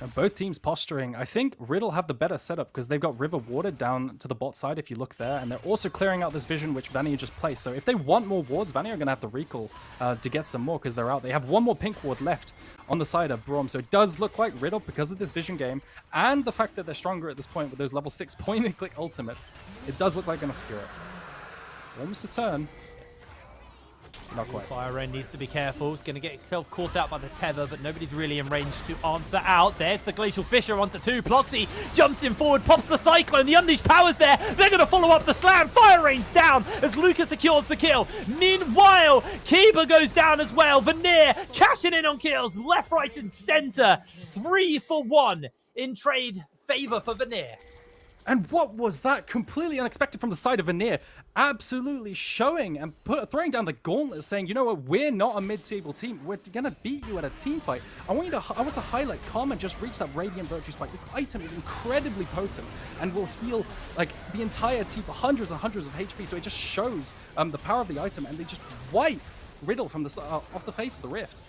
And both teams posturing. I think Riddle have the better setup because they've got River Warded down to the bot side if you look there. And they're also clearing out this vision which Vanir just placed. So if they want more wards, Vanir are going to have to recall to get some more because they're out. They have one more pink ward left on the side of Braum. So it does look like Riddle, because of this vision game and the fact that they're stronger at this point with those level 6 point and click ultimates, it does look like going to secure it. Almost a turn. Not quite. Fire Rain needs to be careful. He's going to get himself caught out by the tether, but nobody's really in range to answer out. There's the Glacial Fissure onto 2. Ploxy jumps in forward, pops the Cyclone. The Unleashed Power's there. They're going to follow up the slam. Fire Rain's down as Luca secures the kill. Meanwhile, Kiba goes down as well. Vanir cashing in on kills left, right, and center. 3 for 1 in trade favor for Vanir. And what was that? Completely unexpected from the side of Vanir. Absolutely showing and throwing down the gauntlet, saying, you know what, we're not a mid-table team. We're going to beat you at a team fight. I want to highlight Karma just reached that Radiant Virtue Spike. This item is incredibly potent and will heal like the entire team for hundreds and hundreds of HP. So it just shows the power of the item, and they just wipe Riddle from the off the face of the Rift.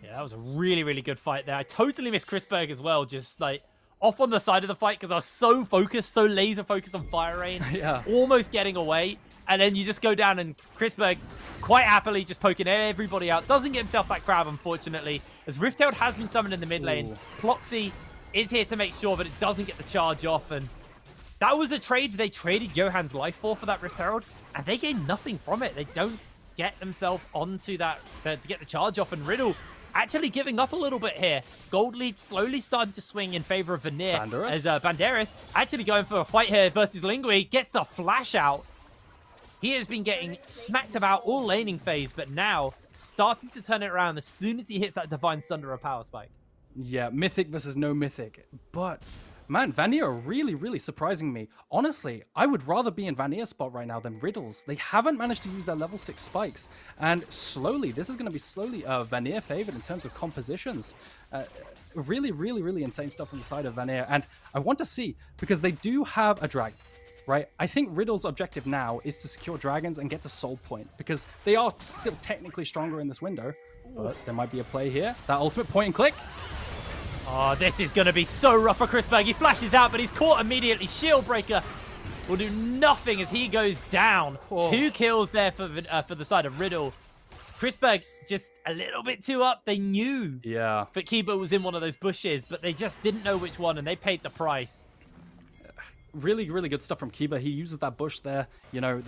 Yeah, that was a really, really good fight there. I totally missed Chrisberg as well, just like off on the side of the fight because I was so focused, so laser focused on Fire Rain, yeah, almost getting away. And then you just go down and Chrisberg quite happily just poking everybody out. Doesn't get himself that grab, unfortunately, as Rifteld has been summoned in the mid lane. Ploxy is here to make sure that it doesn't get the charge off. And that was a trade they traded Johann's life for that Rift Herald, and they gain nothing from it. They don't get themselves onto that to get the charge off. And Riddle actually giving up a little bit here. Gold lead slowly starting to swing in favor of Vanir. As Banderas actually going for a fight here versus Lingui. Gets the flash out. He has been getting smacked about all laning phase, but now starting to turn it around as soon as he hits that Divine Thunder or Power Spike. Yeah, Mythic versus no Mythic. But man, Vanir are really, really surprising me. Honestly, I would rather be in Vanir's spot right now than Riddle's. They haven't managed to use their level 6 spikes. And slowly, this is going to be slowly Vanir favored in terms of compositions. Really, really, really insane stuff on the side of Vanir. And I want to see, because they do have a dragon, right? I think Riddle's objective now is to secure dragons and get to Soul Point, because they are still technically stronger in this window. But there might be a play here. That ultimate point and click. Oh, this is going to be so rough for Chrisberg. He flashes out, but he's caught immediately. Shieldbreaker will do nothing as he goes down. Oh. 2 kills there for the side of Riddle. Chrisberg just a little bit too up. They knew that Kiba was in one of those bushes, but they just didn't know which one, and they paid the price. Really, really good stuff from Kiba. He uses that bush there. You know,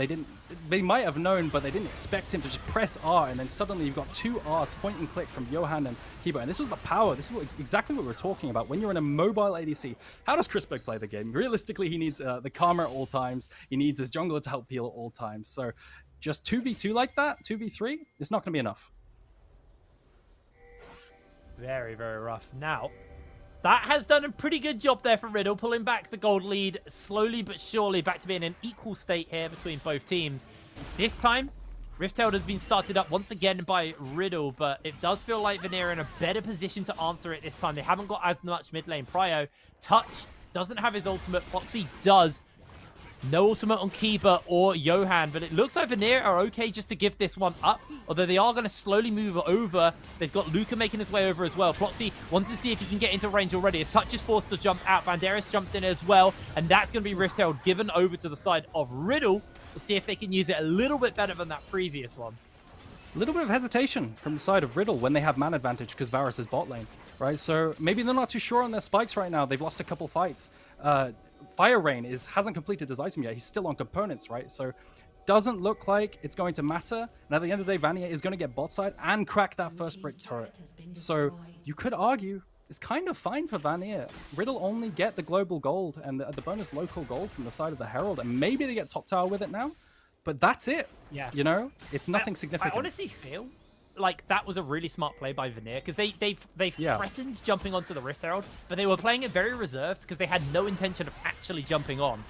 they might have known, but they didn't expect him to just press R, and then suddenly you've got 2 R's point and click from Johann and Kiba. And this was the power. This is exactly what we're talking about. When you're in a mobile ADC, how does Chrisberg play the game? Realistically, he needs the Karma at all times. He needs his jungler to help heal at all times. So just 2v2 like that, 2v3, it's not going to be enough. Very, very rough. Now, that has done a pretty good job there for Riddle, pulling back the gold lead slowly but surely back to being an equal state here between both teams. This time, Rifteld has been started up once again by Riddle, but it does feel like Vanir are in a better position to answer it this time. They haven't got as much mid lane prio. Touch doesn't have his ultimate. Foxy does. No ultimate on Kiba or Johann, but it looks like Vanir are okay just to give this one up, although they are going to slowly move over. They've got Luca making his way over as well. Ploxy wants to see if he can get into range already. His Touch is forced to jump out. Banderas jumps in as well, and that's going to be Rifteld given over to the side of Riddle. We'll see if they can use it a little bit better than that previous one. A little bit of hesitation from the side of Riddle when they have man advantage because Varus is bot lane, right? So maybe they're not too sure on their spikes right now. They've lost a couple fights. Fire Rain hasn't completed his item yet. He's still on components, right? So doesn't look like it's going to matter. And at the end of the day, Vanir is going to get bot side and crack that first brick turret. So you could argue it's kind of fine for Vanir. Riddle only get the global gold and the bonus local gold from the side of the Herald. And maybe they get top tower with it now. But that's it. Yeah. You know, it's nothing significant. I honestly feel like that was a really smart play by Vanir, because they threatened jumping onto the Rift Herald, but they were playing it very reserved because they had no intention of actually jumping on.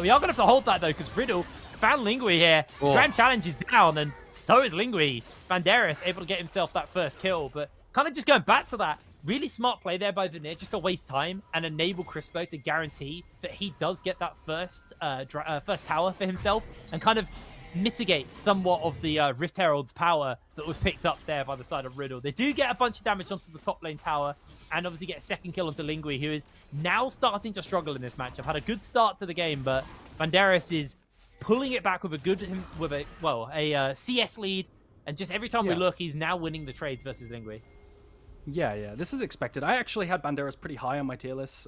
We are going to have to hold that though, because Riddle found Lingui here. Grand Challenge is down, and so is Lingui. Banderas able to get himself that first kill, but kind of just going back to that, really smart play there by Vanir, just to waste time and enable Chrisberg to guarantee that he does get that first tower for himself, and kind of mitigate somewhat of the Rift Herald's power that was picked up there by the side of Riddle. They do get a bunch of damage onto the top lane tower, and obviously get a second kill onto Lingui, who is now starting to struggle in this matchup. Had a good start to the game, but Vanir is pulling it back with a CS lead, and just every time we look, he's now winning the trades versus Lingui. Yeah, this is expected. I actually had Banderas pretty high on my tier list.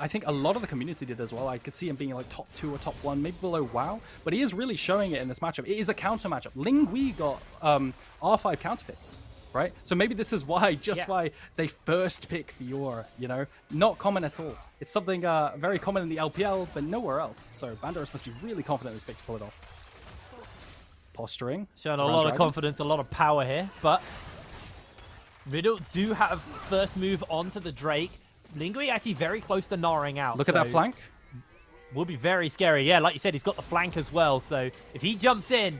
I think a lot of the community did as well. I could see him being like top 2 or top 1, maybe below WoW, but he is really showing it in this matchup. It is a counter matchup. Lingui got R5 counter pick, right? So maybe this is why, why they first pick Fiora, you know? Not common at all. It's something very common in the LPL, but nowhere else. So Banderas must be really confident in this pick to pull it off. Posturing. Showing a lot of confidence, a lot of power here, but Riddle do have first move onto the Drake. Lingui actually very close to narrowing out. Look at that flank. Will be very scary. Yeah, like you said, he's got the flank as well. So if he jumps in,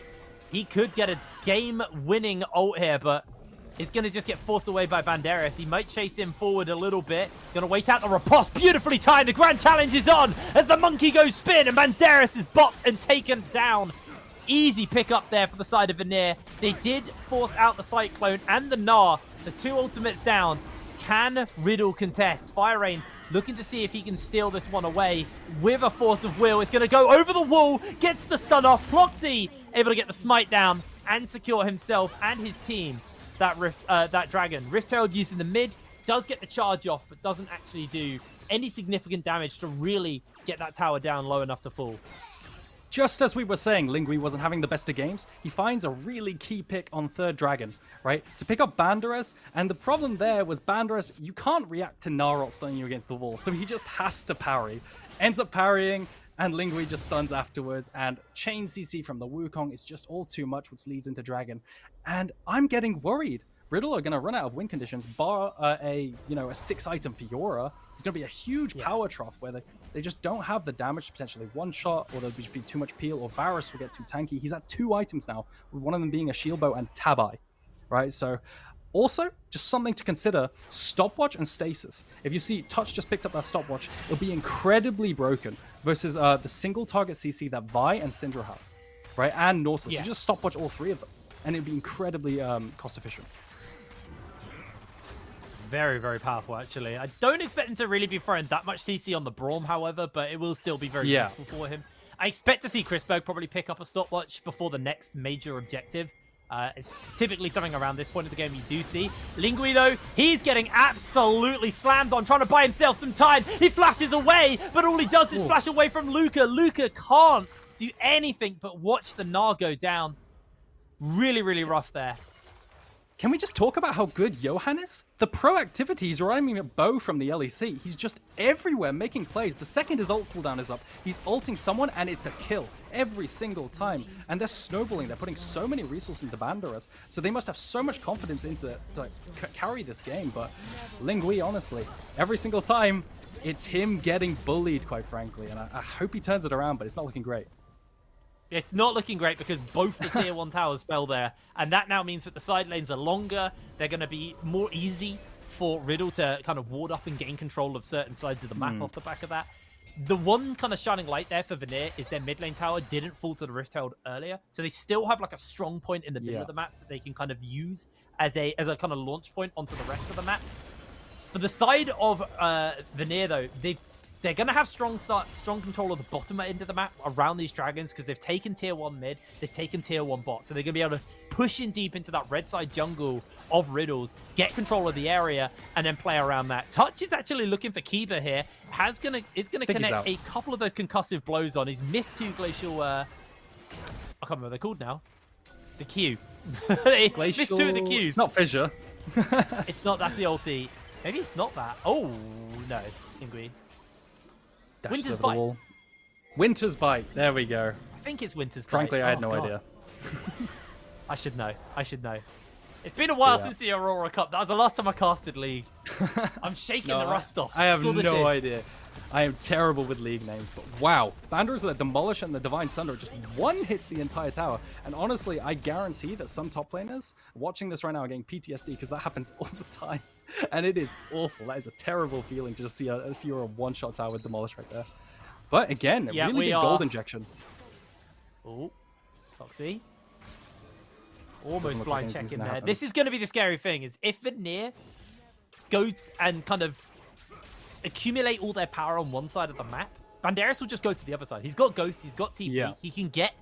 he could get a game-winning ult here, but it's going to just get forced away by Banderas. He might chase him forward a little bit. Going to wait out the riposte. Beautifully timed. The grand challenge is on as the monkey goes spin, and Banderas is bopped and taken down. Easy pick up there for the side of Vanir. They did force out the Cyclone and the Gnar, so 2 ultimates down. Can Riddle contest? Fire Rain looking to see if he can steal this one away with a force of will. It's going to go over the wall, gets the stun off. Ploxy able to get the smite down and secure himself and his team that dragon. Rift Herald used in the mid, does get the charge off, but doesn't actually do any significant damage to really get that tower down low enough to fall. Just as we were saying, Lingui wasn't having the best of games, he finds a really key pick on third dragon, right? To pick up Banderas, and the problem there was Banderas, you can't react to Narot stunning you against the wall, so he just has to parry. Ends up parrying, and Lingui just stuns afterwards, and chain CC from the Wukong is just all too much, which leads into dragon. And I'm getting worried. Riddle are going to run out of win conditions, bar a 6-item Fiora. It's going to be a huge power trough where they just don't have the damage to potentially one-shot, or there'll just be too much peel, or Varus will get too tanky. He's at 2 items now, with one of them being a shield bow and Tabai, right? So, also, just something to consider, stopwatch and stasis. If you see Touch just picked up that stopwatch, it'll be incredibly broken versus the single target CC that Vi and Syndra have, right? And Nautilus. You just stopwatch all 3 of them, and it'd be incredibly cost-efficient. Very, very powerful, actually. I don't expect him to really be throwing that much CC on the Braum, however, but it will still be very useful for him. I expect to see Chrisberg probably pick up a stopwatch before the next major objective. It's typically something around this point of the game you do see. Lingui, though, he's getting absolutely slammed on, trying to buy himself some time. He flashes away, but all he does is flash away from Luca. Luca can't do anything but watch the Gnar go down. Really, really rough there. Can we just talk about how good Johan is? The proactivity, he's running a bow from the LEC. He's just everywhere making plays. The second his ult cooldown is up, he's ulting someone and it's a kill every single time. And they're snowballing. They're putting so many resources into Banderas. So they must have so much confidence to carry this game. But Lingui, honestly, every single time, it's him getting bullied, quite frankly. And I hope he turns it around, but it's not looking great. It's not looking great because both the tier 1 towers fell there. And that now means that the side lanes are longer. They're going to be more easy for Riddle to kind of ward up and gain control of certain sides of the map off the back of that. The one kind of shining light there for Vanir is their mid lane tower didn't fall to the Rift Herald earlier. So they still have like a strong point in the middle of the map that they can kind of use as a kind of launch point onto the rest of the map. For the side of Vanir, though, they're going to have strong control of the bottom end of the map around these dragons because they've taken tier 1 mid, they've taken tier 1 bot. So they're going to be able to push in deep into that red side jungle of Riddles, get control of the area, and then play around that. Touch is actually looking for Kiba here. Is going to connect a couple of those concussive blows on. He's missed 2 glacial... I can't remember what they're called now. The Q. Missed 2 of the Qs. It's not Fissure. It's not, that's the ulti. Maybe it's not that. Oh, no. Lingui. Winter's Bite. Winter's Bite. There we go. I think it's Winter's Bite. Frankly, I had no idea. I should know. It's been a while since the Aurora Cup. That was the last time I casted League. I'm shaking the rust off. I have no idea. I am terrible with League names, but wow. Banderas with the Demolish and the Divine Sunder just one hits the entire tower. And honestly, I guarantee that some top laners watching this right now are getting PTSD because that happens all the time. And it is awful. That is a terrible feeling to just see a Fiora one-shot tower with Demolish right there. But again, really good gold injection. Ooh. Foxy. Almost look blind like check anything's in gonna there. happen. This is going to be the scary thing, is if Vanir go and kind of accumulate all their power on one side of the map, Banderas will just go to the other side. He's got Ghost, he's got TP, Yeah. he can get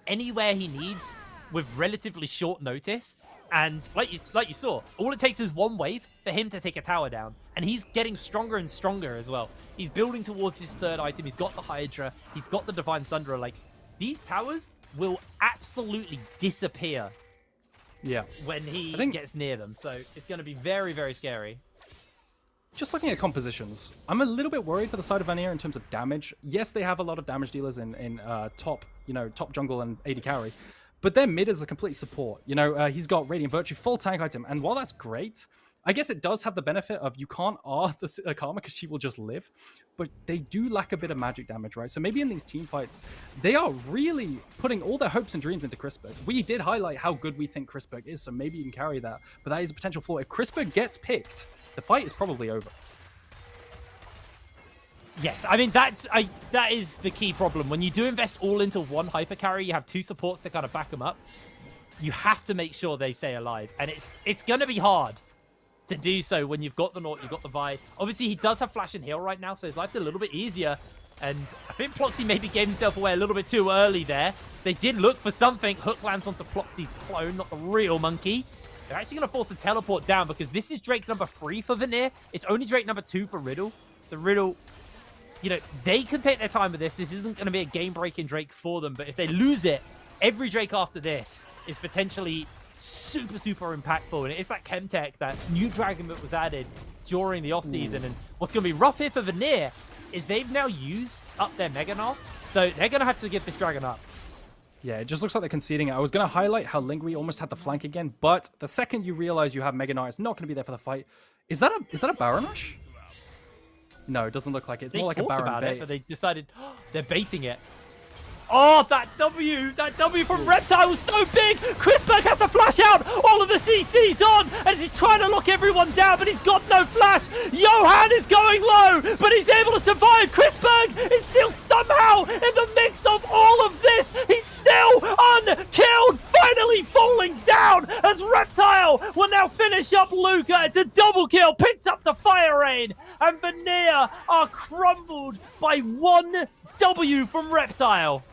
anywhere he needs with relatively short notice. And like you saw, all it takes is one wave for him to take a tower down. And he's getting stronger and stronger as well. He's building towards his third item. He's got the Hydra. He's got the Divine Thunderer. Like, these towers will absolutely disappear when he gets near them. So it's going to be very, very scary. Just looking at compositions, I'm a little bit worried for the side of Vanir in terms of damage. Yes, they have a lot of damage dealers in top jungle and AD carry, but their mid is a complete support. He's got Radiant Virtue, full tank item, and while that's great, I guess it does have the benefit of you can't R the Karma because she will just live, but they do lack a bit of magic damage, right? So maybe in these team fights, they are really putting all their hopes and dreams into Crispberg. We did highlight how good we think Crispberg is, so maybe you can carry that, but that is a potential flaw. If Crispberg gets picked, the fight is probably over. Yes, I mean, that is the key problem. When you do invest all into one hyper carry, you have two supports to kind of back them up. You have to make sure they stay alive. And it's going to be hard to do so when you've got the Naught, you've got the Vi. Obviously, he does have Flash and Heal right now, so his life's a little bit easier. And I think Ploxy maybe gave himself away a little bit too early there. They did look for something. Hook lands onto Ploxy's clone, not the real monkey. They're actually going to force the teleport down because this is Drake number 3 for Vanir. It's only Drake number 2 for Riddle. So Riddle, they can take their time with this. This isn't going to be a game-breaking Drake for them. But if they lose it, every Drake after this is potentially super, super impactful. And it's that Chemtech, that new dragon that was added during the offseason. And what's going to be rough here for Vanir is they've now used up their Mega Gnar. So they're going to have to give this dragon up. Yeah, it just looks like they're conceding it. I was going to highlight how Lingui almost had the flank again, but the second you realize you have Mega Gnar, it's not going to be there for the fight. Is that a Baron rush? No, it doesn't look like it. It's more like a Baron bait. But they decided they're baiting it. Oh, that W from Reptile was so big. Crispberg has to flash out. All of the CC's on as he's trying to lock everyone down, but he's got no flash. Johan is going low, but he's able to survive. Crispberg is still somehow in the mix of all of this. He's still unkilled, finally falling down as Reptile will now finish up Luca. It's a double kill, picked up the Fire Rain, and Vanir are crumbled by one W from Reptile.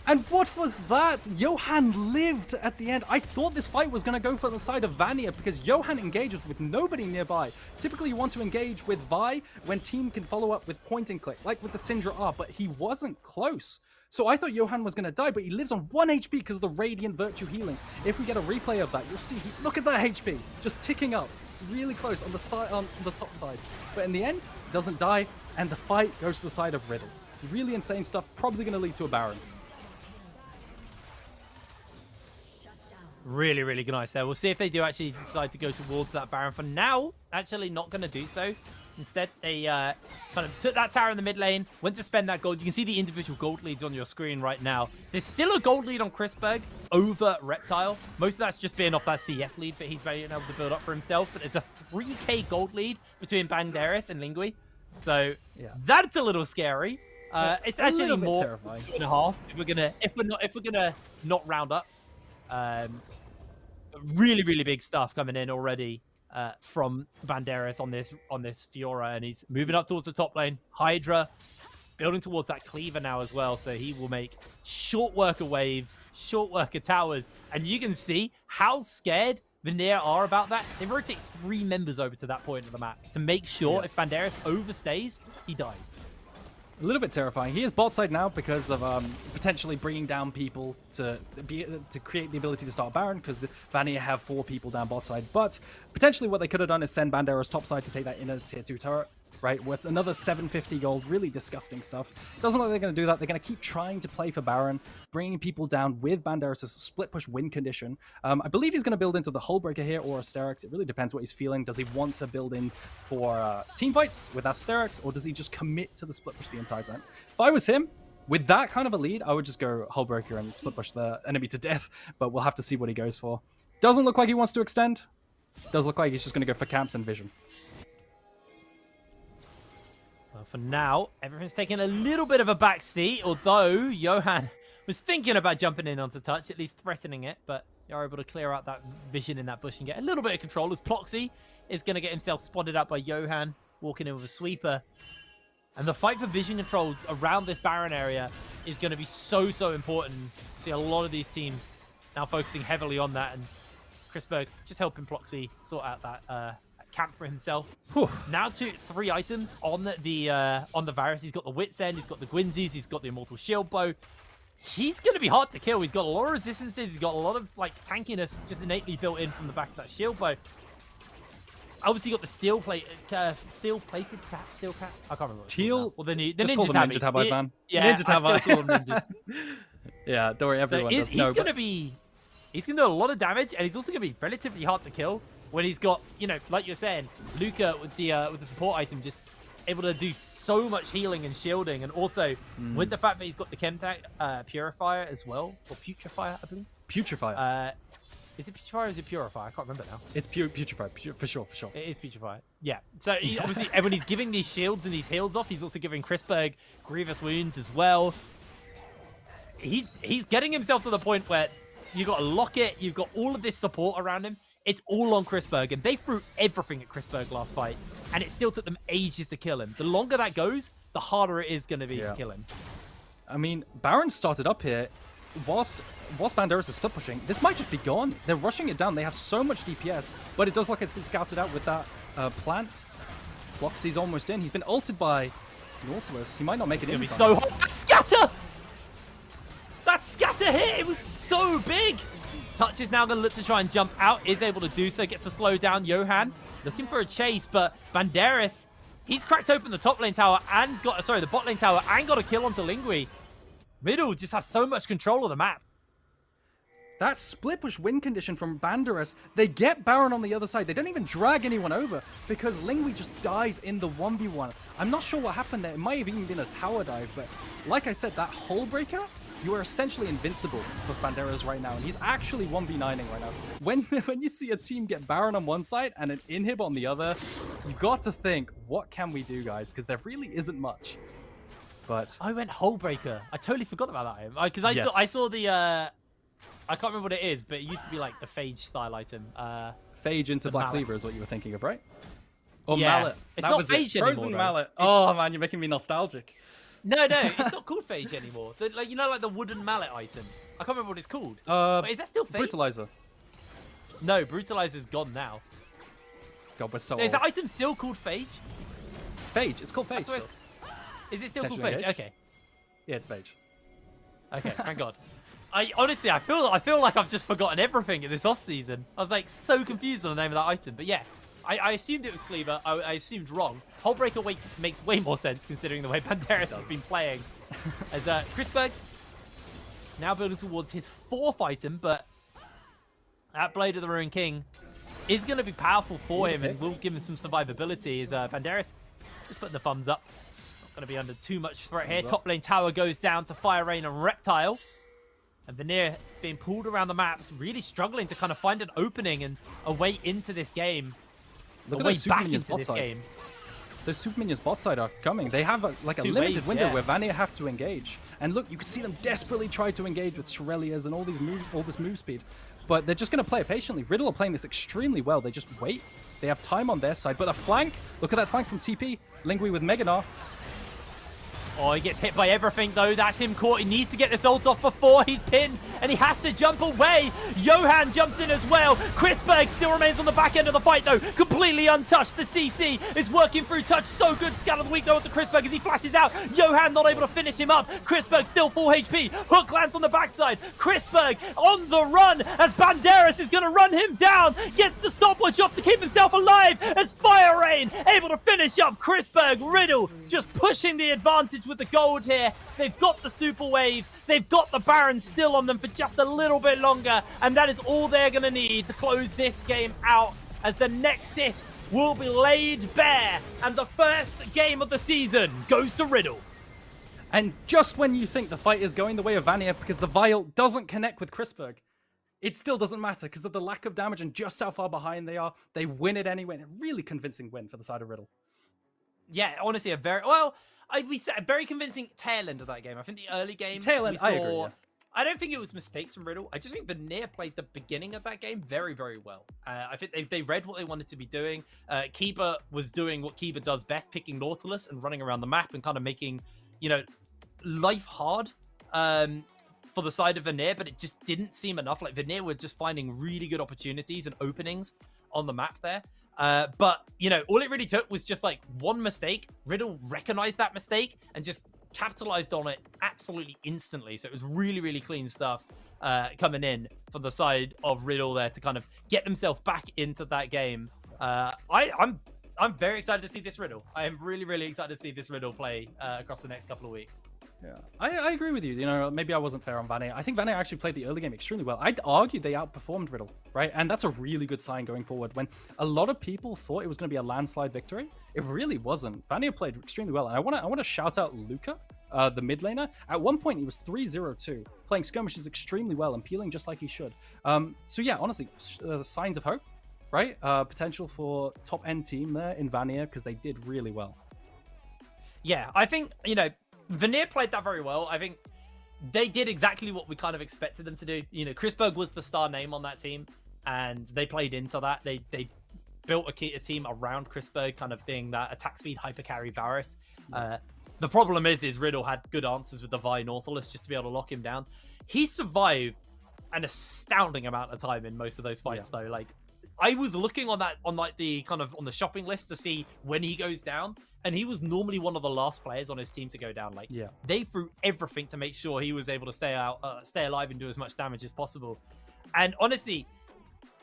And what was that? Johan lived at the end. I thought this fight was going to go for the side of Vanir because Johan engages with nobody nearby. Typically, you want to engage with Vi when team can follow up with point and click, like with the Syndra R, but he wasn't close. So I thought Johan was going to die, but he lives on 1 HP because of the Radiant Virtue healing. If we get a replay of that, you'll see, look at that HP, just ticking up really close on the side, on the top side. But in the end, he doesn't die, and the fight goes to the side of Riddle. Really insane stuff, probably going to lead to a Baron. Really, really nice there. We'll see if they do actually decide to go towards that Baron. For now, actually not going to do so. Instead, they kind of took that tower in the mid lane, went to spend that gold. You can see the individual gold leads on your screen right now. There's still a gold lead on Crispberg over Reptile. Most of that's just been off that CS lead that he's been able to build up for himself. But there's a 3k gold lead between Banderas and Lingui. So that's a little scary. It's actually more terrifying. 2.5 if we're gonna not round up. Really, really big stuff coming in already from Banderas on this Fiora, and he's moving up towards the top lane. Hydra building towards that cleaver now as well, so he will make short work of waves, short work of towers, and you can see how scared Vanir are about that. They rotate 3 members over to that point of the map to make sure if Banderas overstays, he dies. A little bit terrifying. He is bot side now because of potentially bringing down people to create the ability to start Baron, because the Vanir have 4 people down bot side. But potentially what they could have done is send Banderas top side to take that inner tier 2 turret, right? Where it's another 750 gold, really disgusting stuff. Doesn't look like they're going to do that. They're going to keep trying to play for Baron, bringing people down with Banderas' split push win condition. I believe he's going to build into the Hullbreaker here or Asterix. It really depends what he's feeling. Does he want to build in for team fights with Asterix, or does he just commit to the split push the entire time? If I was him, with that kind of a lead, I would just go Hullbreaker and split push the enemy to death, but we'll have to see what he goes for. Doesn't look like he wants to extend. Does look like he's just going to go for camps and vision. Well, for now, everything's taking a little bit of a backseat, although Johan Was thinking about jumping in onto touch, at least threatening it, but you're able to clear out that vision in that bush and get a little bit of control as Ploxy is going to get himself spotted out by Johan, walking in with a sweeper. And the fight for vision control around this Baron area is going to be so, so important. See a lot of these teams now focusing heavily on that, and Chrisberg just helping Ploxy sort out that camp for himself. Whew. Now 3 items on the Varus. He's got the Wit's End, he's got the Gwynsies, he's got the Immortal Shield Bow. He's going to be hard to kill. He's got a lot of resistances. He's got a lot of like tankiness just innately built in from the back of that shield bow. Obviously got the steel plated cap. I can't remember. Teal. Well, the just ninja call them ninja tabis, man. Yeah, ninja tabi. I still call them ninjas. Yeah, don't worry, everyone does. He's going to do a lot of damage, and he's also going to be relatively hard to kill when he's got, you know, like you're saying, Luca with the support item just able to do so much healing and shielding, and also with the fact that he's got the Chemtech Purifier as well, or Putrifier, I believe. Putrifier. Is it Putrifier or is it Purifier? I can't remember now. It's Putrifier, for sure. It is Putrifier. Yeah. So he, obviously, when he's giving these shields and these heals off, he's also giving Chrisberg grievous wounds as well. He's getting himself to the point where you've got a Locket, you've got all of this support around him. It's all on Chrisberg, and they threw everything at Chrisberg last fight, and it still took them ages to kill him. The longer that goes, the harder it is going to be to kill him. I mean, Baron started up here. Whilst Banderas is split pushing, this might just be gone. They're rushing it down. They have so much DPS, but it does look like it's been scouted out with that plant. Floxy's almost in. He's been ulted by Nautilus. He might not make it in. It's going to be so hot. Scatter! That scatter hit! It was so big! Touch is now going to look to try and jump out. Is able to do so. Gets to slow down Johan. Looking for a chase, but Banderas, he's cracked open the top lane tower and got, sorry, the bot lane tower and got a kill onto Lingui. Riddle just has so much control of the map. That split push win condition from Banderas, they get Baron on the other side. They don't even drag anyone over because Lingui just dies in the 1v1. I'm not sure what happened there. It might have even been a tower dive, but like I said, that hull breaker, you are essentially invincible with Banderas right now, and he's actually 1v9ing right now. When you see a team get Baron on one side and an inhib on the other, you've got to think, what can we do, guys? Because there really isn't much. But I went Hull Breaker. I totally forgot about that item. Because I saw the, I can't remember what it is, but it used to be like the Phage style item. Phage into Black Cleaver is what you were thinking of, right? Or yeah. Mallet. It's that not was Phage it. anymore. Frozen Mallet. Oh man, you're making me nostalgic. No, it's not called Phage anymore. Like, you know, like the wooden mallet item. I can't remember what it's called. Wait, is that still Phage? Brutalizer. No, Brutalizer's gone now. God, we're so Is old. that item still called Phage? Phage. It's called Phage. Is it still called Phage? Okay. Yeah, it's Phage. Okay, thank God. I honestly, I feel like I've just forgotten everything in this off season. I was like so confused on the name of that item, but yeah, I assumed it was Cleaver. I assumed wrong. Hullbreaker makes way more sense considering the way Banderas has been playing. As Chrisberg now building towards his 4th item, but that Blade of the Ruined King is going to be powerful for him and will give him some survivability. As Banderas just putting the thumbs up. Not going to be under too much threat here. Top lane tower goes down to Fire Rain and Reptile. And Vanir being pulled around the map, really struggling to kind of find an opening and a way into this game. Look a at way those super back minions into bot this side. game. Those super minions bot side are coming. They have a limited waves, window yeah. where Vanir have to engage. And look, you can see them desperately try to engage with Shurelias and all these moves, all this move speed. But they're just going to play it patiently. Riddle are playing this extremely well. They just wait. They have time on their side. But the flank, look at that flank from TP. Lingui with Meganar. Oh, he gets hit by everything, though. That's him caught. He needs to get this ult off before he's pinned, and he has to jump away. Johan jumps in as well. Chrisberg still remains on the back end of the fight, though. Completely untouched. The CC is working through touch. So good. Scout of the week, though, onto Chrisberg as he flashes out. Johan not able to finish him up. Chrisberg still full HP. Hook lands on the backside. Chrisberg on the run as Banderas is going to run him down. Gets the stopwatch off to keep himself alive as Fire Rain able to finish up Chrisberg. Riddle just pushing the advantage with the gold here. They've got the super waves. They've got the Baron still on them for just a little bit longer, and that is all they're going to need to close this game out, as the Nexus will be laid bare, and the first game of the season goes to Riddle. And just when you think the fight is going the way of Vanir because the Vial doesn't connect with Chrisberg, it still doesn't matter because of the lack of damage and just how far behind they are. They win it anyway. A really convincing win for the side of Riddle. Yeah, honestly, we said a very convincing tail end of that game. I think the early game, Tail end, I agree, yeah. I don't think it was mistakes from Riddle. I just think Vanir played the beginning of that game very, very well. I think they read what they wanted to be doing. Kiba was doing what Kiba does best, picking Nautilus and running around the map and kind of making, life hard for the side of Vanir, but it just didn't seem enough. Like Vanir were just finding really good opportunities and openings on the map there. But, all it really took was just like one mistake. Riddle recognized that mistake and just capitalized on it absolutely instantly. So it was really, really clean stuff coming in from the side of Riddle there to kind of get themselves back into that game. I'm very excited to see this Riddle. I am really, really excited to see this Riddle play across the next couple of weeks. Yeah, I agree with you. Maybe I wasn't fair on Vanir. I think Vanir actually played the early game extremely well. I'd argue they outperformed Riddle, right? And that's a really good sign going forward. When a lot of people thought it was going to be a landslide victory, it really wasn't. Vanir played extremely well. And I want to shout out Luca, the mid laner. At one point, he was 3-0-2, playing skirmishes extremely well and peeling just like he should. So yeah, honestly, signs of hope, right? Potential for top-end team there in Vanir because they did really well. Yeah, I think, Vanir played that very well. I think they did exactly what we kind of expected them to do. Chrisberg was the star name on that team, and they played into that. They built a team around Chrisberg, kind of being that attack speed hyper carry Varus. The problem is Riddle had good answers with the Vi Nautilus just to be able to lock him down. He survived an astounding amount of time in most of those fights, though. Like, I was looking on the shopping list to see when he goes down, and he was normally one of the last players on his team to go down. Like, they threw everything to make sure he was able to stay alive and do as much damage as possible. And honestly,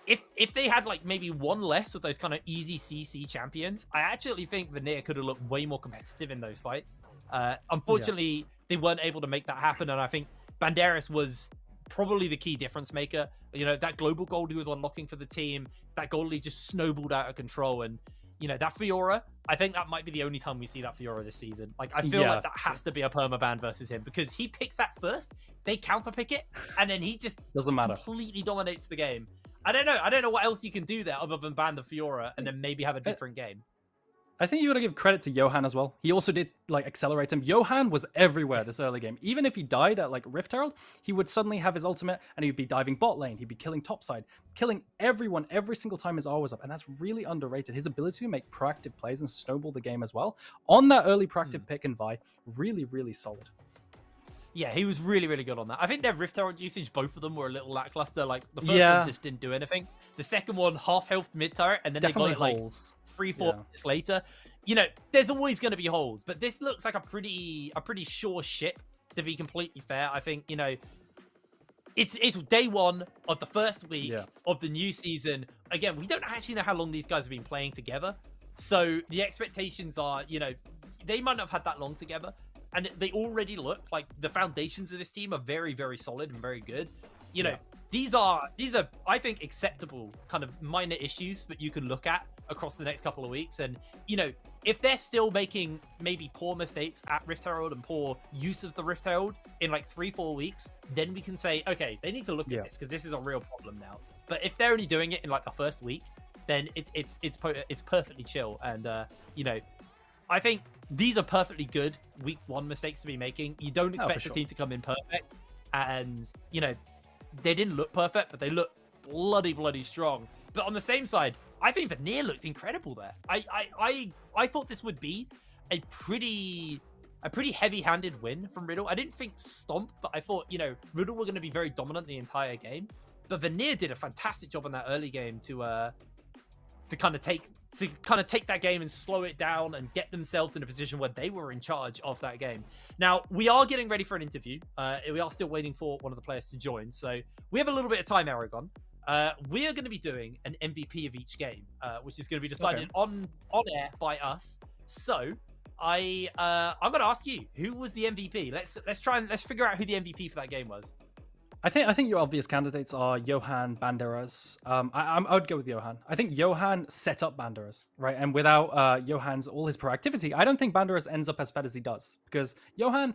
if they had like maybe one less of those kind of easy CC champions, I actually think Vanir could have looked way more competitive in those fights. Unfortunately, they weren't able to make that happen, and I think Banderas was probably the key difference maker. That global gold he was unlocking for the team, that gold he just snowballed out of control. And that Fiora, I think that might be the only time we see that Fiora this season. Like, I feel like that has to be a permaban versus him, because he picks that first, they counterpick it, and then he just doesn't matter, completely dominates the game. I don't know what else you can do there other than ban the Fiora and then maybe have a different game. I think you got to give credit to Johan as well. He also did accelerate him. Johan was everywhere this early game. Even if he died at Rift Herald, he would suddenly have his ultimate and he'd be diving bot lane. He'd be killing topside, killing everyone every single time his R was up. And that's really underrated. His ability to make proactive plays and snowball the game as well on that early proactive pick and Vi, really, really solid. Yeah, he was really, really good on that. I think their Rift Herald usage, both of them were a little lackluster. Like, the first one just didn't do anything. The second one, half health mid turret, and then definitely they got it holes. 3-4 minutes later. There's always going to be holes, but this looks like a pretty sure ship, to be completely fair. I think, it's day one of the first week of the new season. Again, we don't actually know how long these guys have been playing together. So the expectations are, they might not have had that long together. And they already look like the foundations of this team are very, very solid and very good. These are, I think, acceptable kind of minor issues that you can look at across the next couple of weeks. And, if they're still making maybe poor mistakes at Rift Herald and poor use of the Rift Herald in like 3-4 weeks, then we can say, okay, they need to look at this because this is a real problem now. But if they're only doing it in like the first week, then it's perfectly chill. And, I think these are perfectly good week one mistakes to be making. You don't expect the team to come in perfect. And, they didn't look perfect, but they look bloody strong. But on the same side, I think Vanir looked incredible there. I thought this would be a pretty heavy-handed win from Riddle. I didn't think stomp, but I thought, Riddle were going to be very dominant the entire game. But Vanir did a fantastic job in that early game to kind of take that game and slow it down and get themselves in a position where they were in charge of that game. Now, we are getting ready for an interview. We are still waiting for one of the players to join. So we have a little bit of time, Aragon. We are going to be doing an MVP of each game, which is going to be decided on air by us. So I'm going to ask you, who was the MVP? Let's figure out who the MVP for that game was. I think your obvious candidates are Johan, Banderas. I would go with Johan. I think Johan set up Banderas, right? And without Johan's all his proactivity, I don't think Banderas ends up as fed as he does. Because Johan,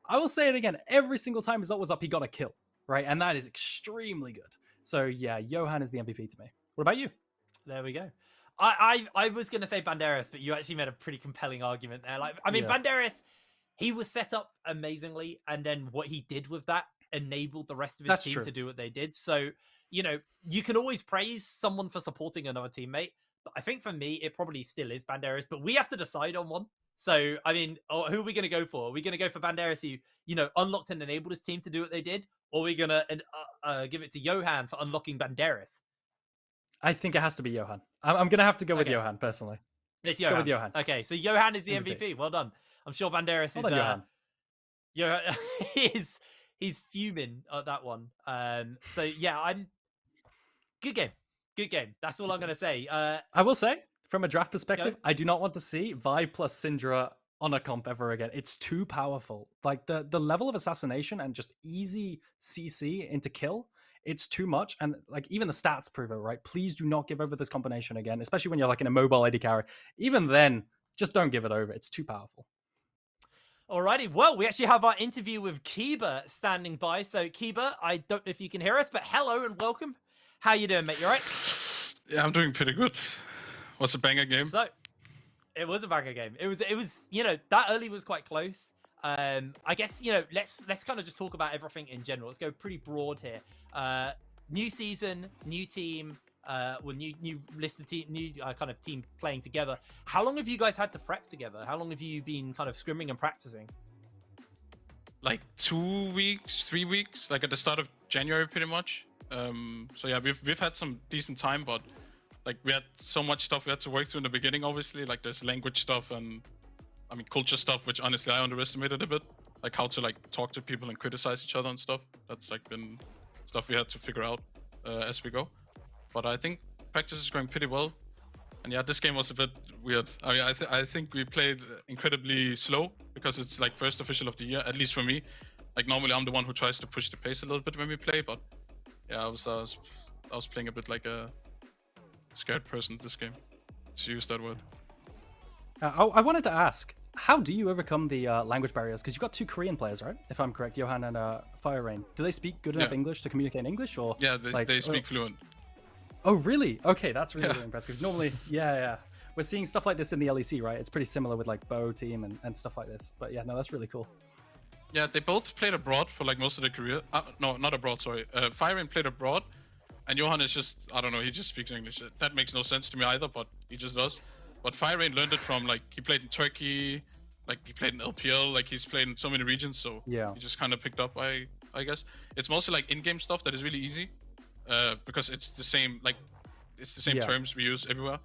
I will say it again, every single time his ult was up, he got a kill, right? And that is extremely good. So yeah, Johan is the MVP to me. What about you? There we go. I was going to say Banderas, but you actually made a pretty compelling argument there. Banderas, he was set up amazingly, and then what he did with that enabled the rest of his That's team true. to do what they did. So, you know, you can always praise someone for supporting another teammate. But I think for me, it probably still is Banderas, but we have to decide on one. So, I mean, who are we going to go for? Are we going to go for Banderas who, you know, unlocked and enabled his team to do what they did? Or are we going to give it to Johan for unlocking Banderas? I think it has to be Johan. I'm going to have to go with Okay, Johan, personally. it's Let's go with Johan. Johan. Okay, so Johan is the MVP. MVP. Well done. I'm sure Banderas Well is done, Johan. Johan he's fuming at that one. So yeah, I'm good game. Good game. That's all I'm gonna say. I will say, from a draft Go. perspective, I do not want to see Vi plus Syndra on a comp ever again. It's too powerful. Like the level of assassination and just easy CC into kill, it's too much. And like even the stats prove it, right? Please do not give over this combination again, especially when you're like in a mobile AD carry. Even then, just don't give it over. It's too powerful. Alrighty, well, we actually have our interview with Kiba standing by. So, Kiba, I don't know if you can hear us, but hello and welcome. How you doing, mate? You alright? Yeah, I'm doing pretty good. Was a banger game. So, it was a banger game. It was, you know, that early was quite close. I guess, you know, let's kind of just talk about everything in general. Let's go pretty broad here. New season, new team, well, new list of team, new kind of team playing together. How long have you guys had to prep together? How long have you been kind of scrimming and practicing? Like 2 weeks, 3 weeks, like at the start of January, pretty much. So yeah, we've had some decent time, but like we had so much stuff we had to work through in the beginning. Obviously, like there's language stuff and I mean culture stuff, which honestly I underestimated a bit. Like how to like talk to people and criticize each other and stuff. That's like been stuff we had to figure out as we go. But I think practice is going pretty well. And yeah, this game was a bit weird. I mean, I think we played incredibly slow because it's like first official of the year, at least for me. Like normally I'm the one who tries to push the pace a little bit when we play, but yeah, I was playing a bit like a scared person this game, to use that word. I wanted to ask, how do you overcome the language barriers? Because you've got 2 Korean players, right? If I'm correct, Johan and Fire Rain. Do they speak good enough English to communicate in English, or? Yeah, like, they speak fluent. Oh, really? Okay, that's really, really impressive. Because normally, yeah, we're seeing stuff like this in the LEC, right? It's pretty similar with like Bo team and stuff like this. But yeah, no, that's really cool. Yeah, they both played abroad for like most of their career. No, not abroad, sorry. Fire Rain played abroad, and Johan is just, I don't know, he just speaks English. That makes no sense to me either, but he just does. But Fire Rain learned it from like, he played in Turkey, like he played in LPL, like he's played in so many regions, so yeah, he just kind of picked up, I guess. It's mostly like in-game stuff that is really easy, because it's the same, like, it's the same terms we use everywhere.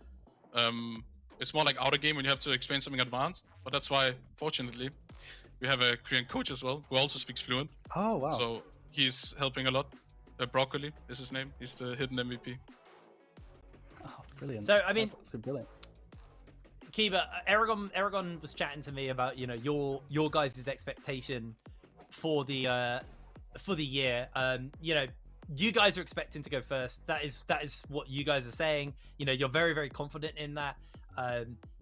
It's more like outer game when you have to explain something advanced, but that's why, fortunately, we have a Korean coach as well, who also speaks fluent. Oh, wow. So he's helping a lot. Broccoli is his name. He's the hidden MVP. Oh, brilliant. So, I mean, that's absolutely brilliant. Kiba, Aragon was chatting to me about, you know, your guys' expectation for the year. You know, you guys are expecting to go first. That is what you guys are saying. You know, you're very, very confident in that.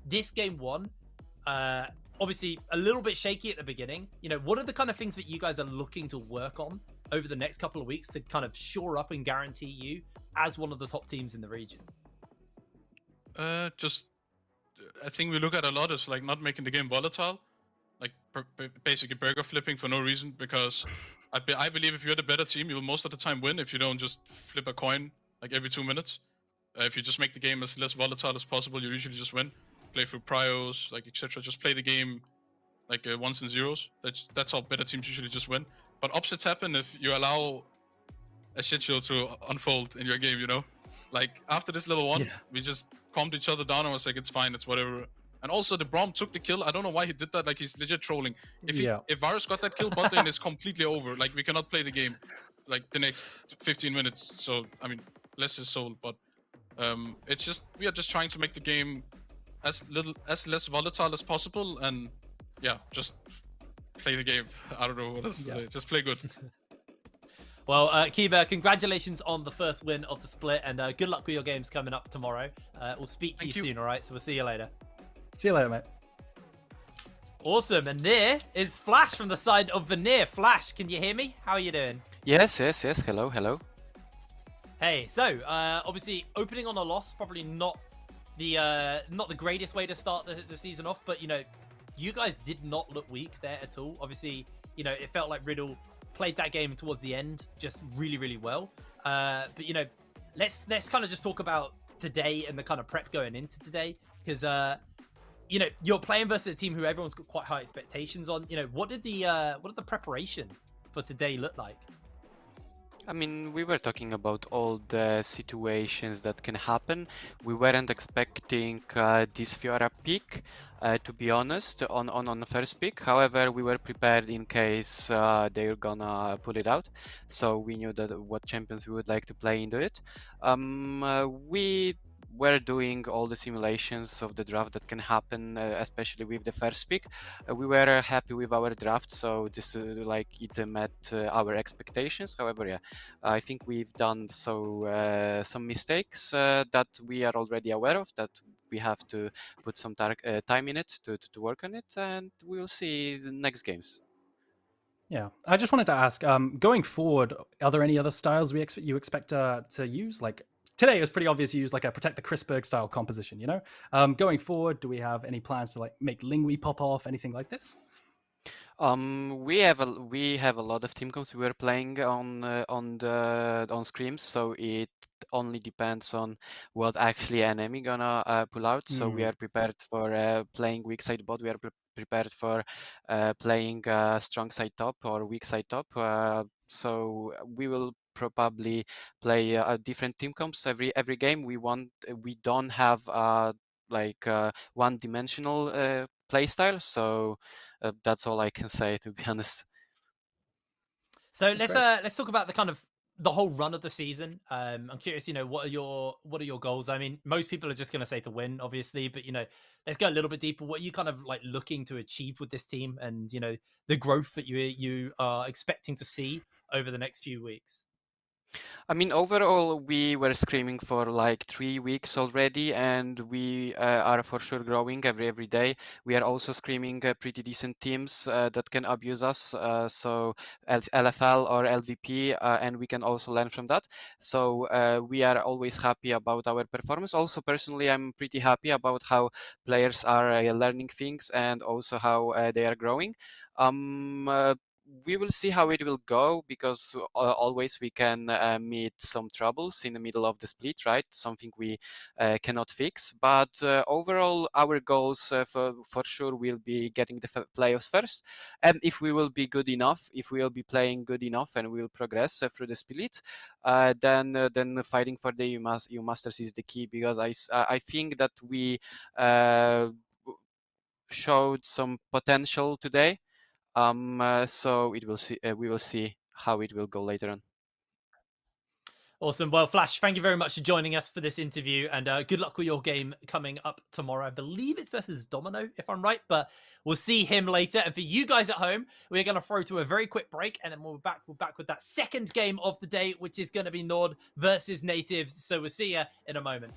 This game 1, obviously a little bit shaky at the beginning. You know, what are the kind of things that you guys are looking to work on over the next couple of weeks to kind of shore up and guarantee you as one of the top teams in the region? Just, I think we look at a lot is like not making the game volatile, like basically burger flipping for no reason, because I believe if you're the better team, you will most of the time win if you don't just flip a coin like every 2 minutes. If you just make the game as less volatile as possible, you usually just win. Play through prios, like etc. Just play the game like ones and zeros. That's how better teams usually just win. But upsets happen if you allow a shit show to unfold in your game, you know? Like after this level 1, we just calmed each other down and was like, it's fine, it's whatever. And also the Braum took the kill. I don't know why he did that, like he's legit trolling. If Varus got that kill, bot lane is completely over. Like we cannot play the game like the next 15 minutes. So I mean, bless his soul, but it's just, we are just trying to make the game as less volatile as possible, and yeah, just play the game. I don't know what else to say. Just play good. Well, Kiba, congratulations on the first win of the split, and good luck with your games coming up tomorrow. We'll speak to you soon, all right? So we'll see you later. See you later, mate. Awesome, and there is Flash from the side of Vanir. Flash, can you hear me? How are you doing? Yes. Hello. Hey, so obviously opening on a loss, probably not the greatest way to start the season off, but you know, you guys did not look weak there at all. Obviously, you know, it felt like Riddle played that game towards the end just really, really well. But you know, let's kind of just talk about today and the kind of prep going into today, because you know, you're playing versus a team who everyone's got quite high expectations on. You know, what did the preparation for today look like? I mean, we were talking about all the situations that can happen. We weren't expecting this Fiora pick, to be honest, on the first pick. However, we were prepared in case they're gonna pull it out. So we knew that what champions we would like to play into it. We were doing all the simulations of the draft that can happen, especially with the first pick. We were happy with our draft, so this like it met our expectations. However, yeah, I think we've done some mistakes that we are already aware of, that we have to put some time in it to work on it, and we'll see the next games. Yeah, I just wanted to ask, going forward, are there any other styles you expect to use? Like today, it was pretty obvious you use like a protect the Chrisberg style composition. You know, going forward, do we have any plans to like make Lingui pop off, anything like this? We have a lot of team comps we were playing on scrims, so it only depends on what actually enemy gonna pull out. So we are prepared for playing weak side bot. We are prepared for playing strong side top or weak side top. So we will probably play different team comps every game. We don't have like one-dimensional playstyle, so that's all I can say, to be honest. So That's let's talk about the kind of the whole run of the season. I'm curious, you know, what are your goals? I mean, most people are just going to say to win, obviously, but you know, let's go a little bit deeper. What are you kind of like looking to achieve with this team, and you know, the growth that you are expecting to see over the next few weeks? I mean, overall, we were screaming for like 3 weeks already, and we are for sure growing every day. We are also screaming pretty decent teams that can abuse us, so LFL or LVP, and we can also learn from that. So we are always happy about our performance. Also, personally, I'm pretty happy about how players are learning things and also how they are growing. We will see how it will go, because always we can meet some troubles in the middle of the split, right? Something we cannot fix. But overall, our goals for sure will be getting the playoffs first. And if we will be good enough, if we will be playing good enough and we will progress through the split, then fighting for the EU Masters is the key, because I think that we showed some potential today. So we will see how it will go later on. Awesome. Well, Flash, thank you very much for joining us for this interview, and good luck with your game coming up tomorrow. I believe it's versus Domino, if I'm right, but we'll see him later. And for you guys at home, we're going to throw to a very quick break, and then we're back with that second game of the day, which is going to be Nord versus Natives. So we'll see you in a moment.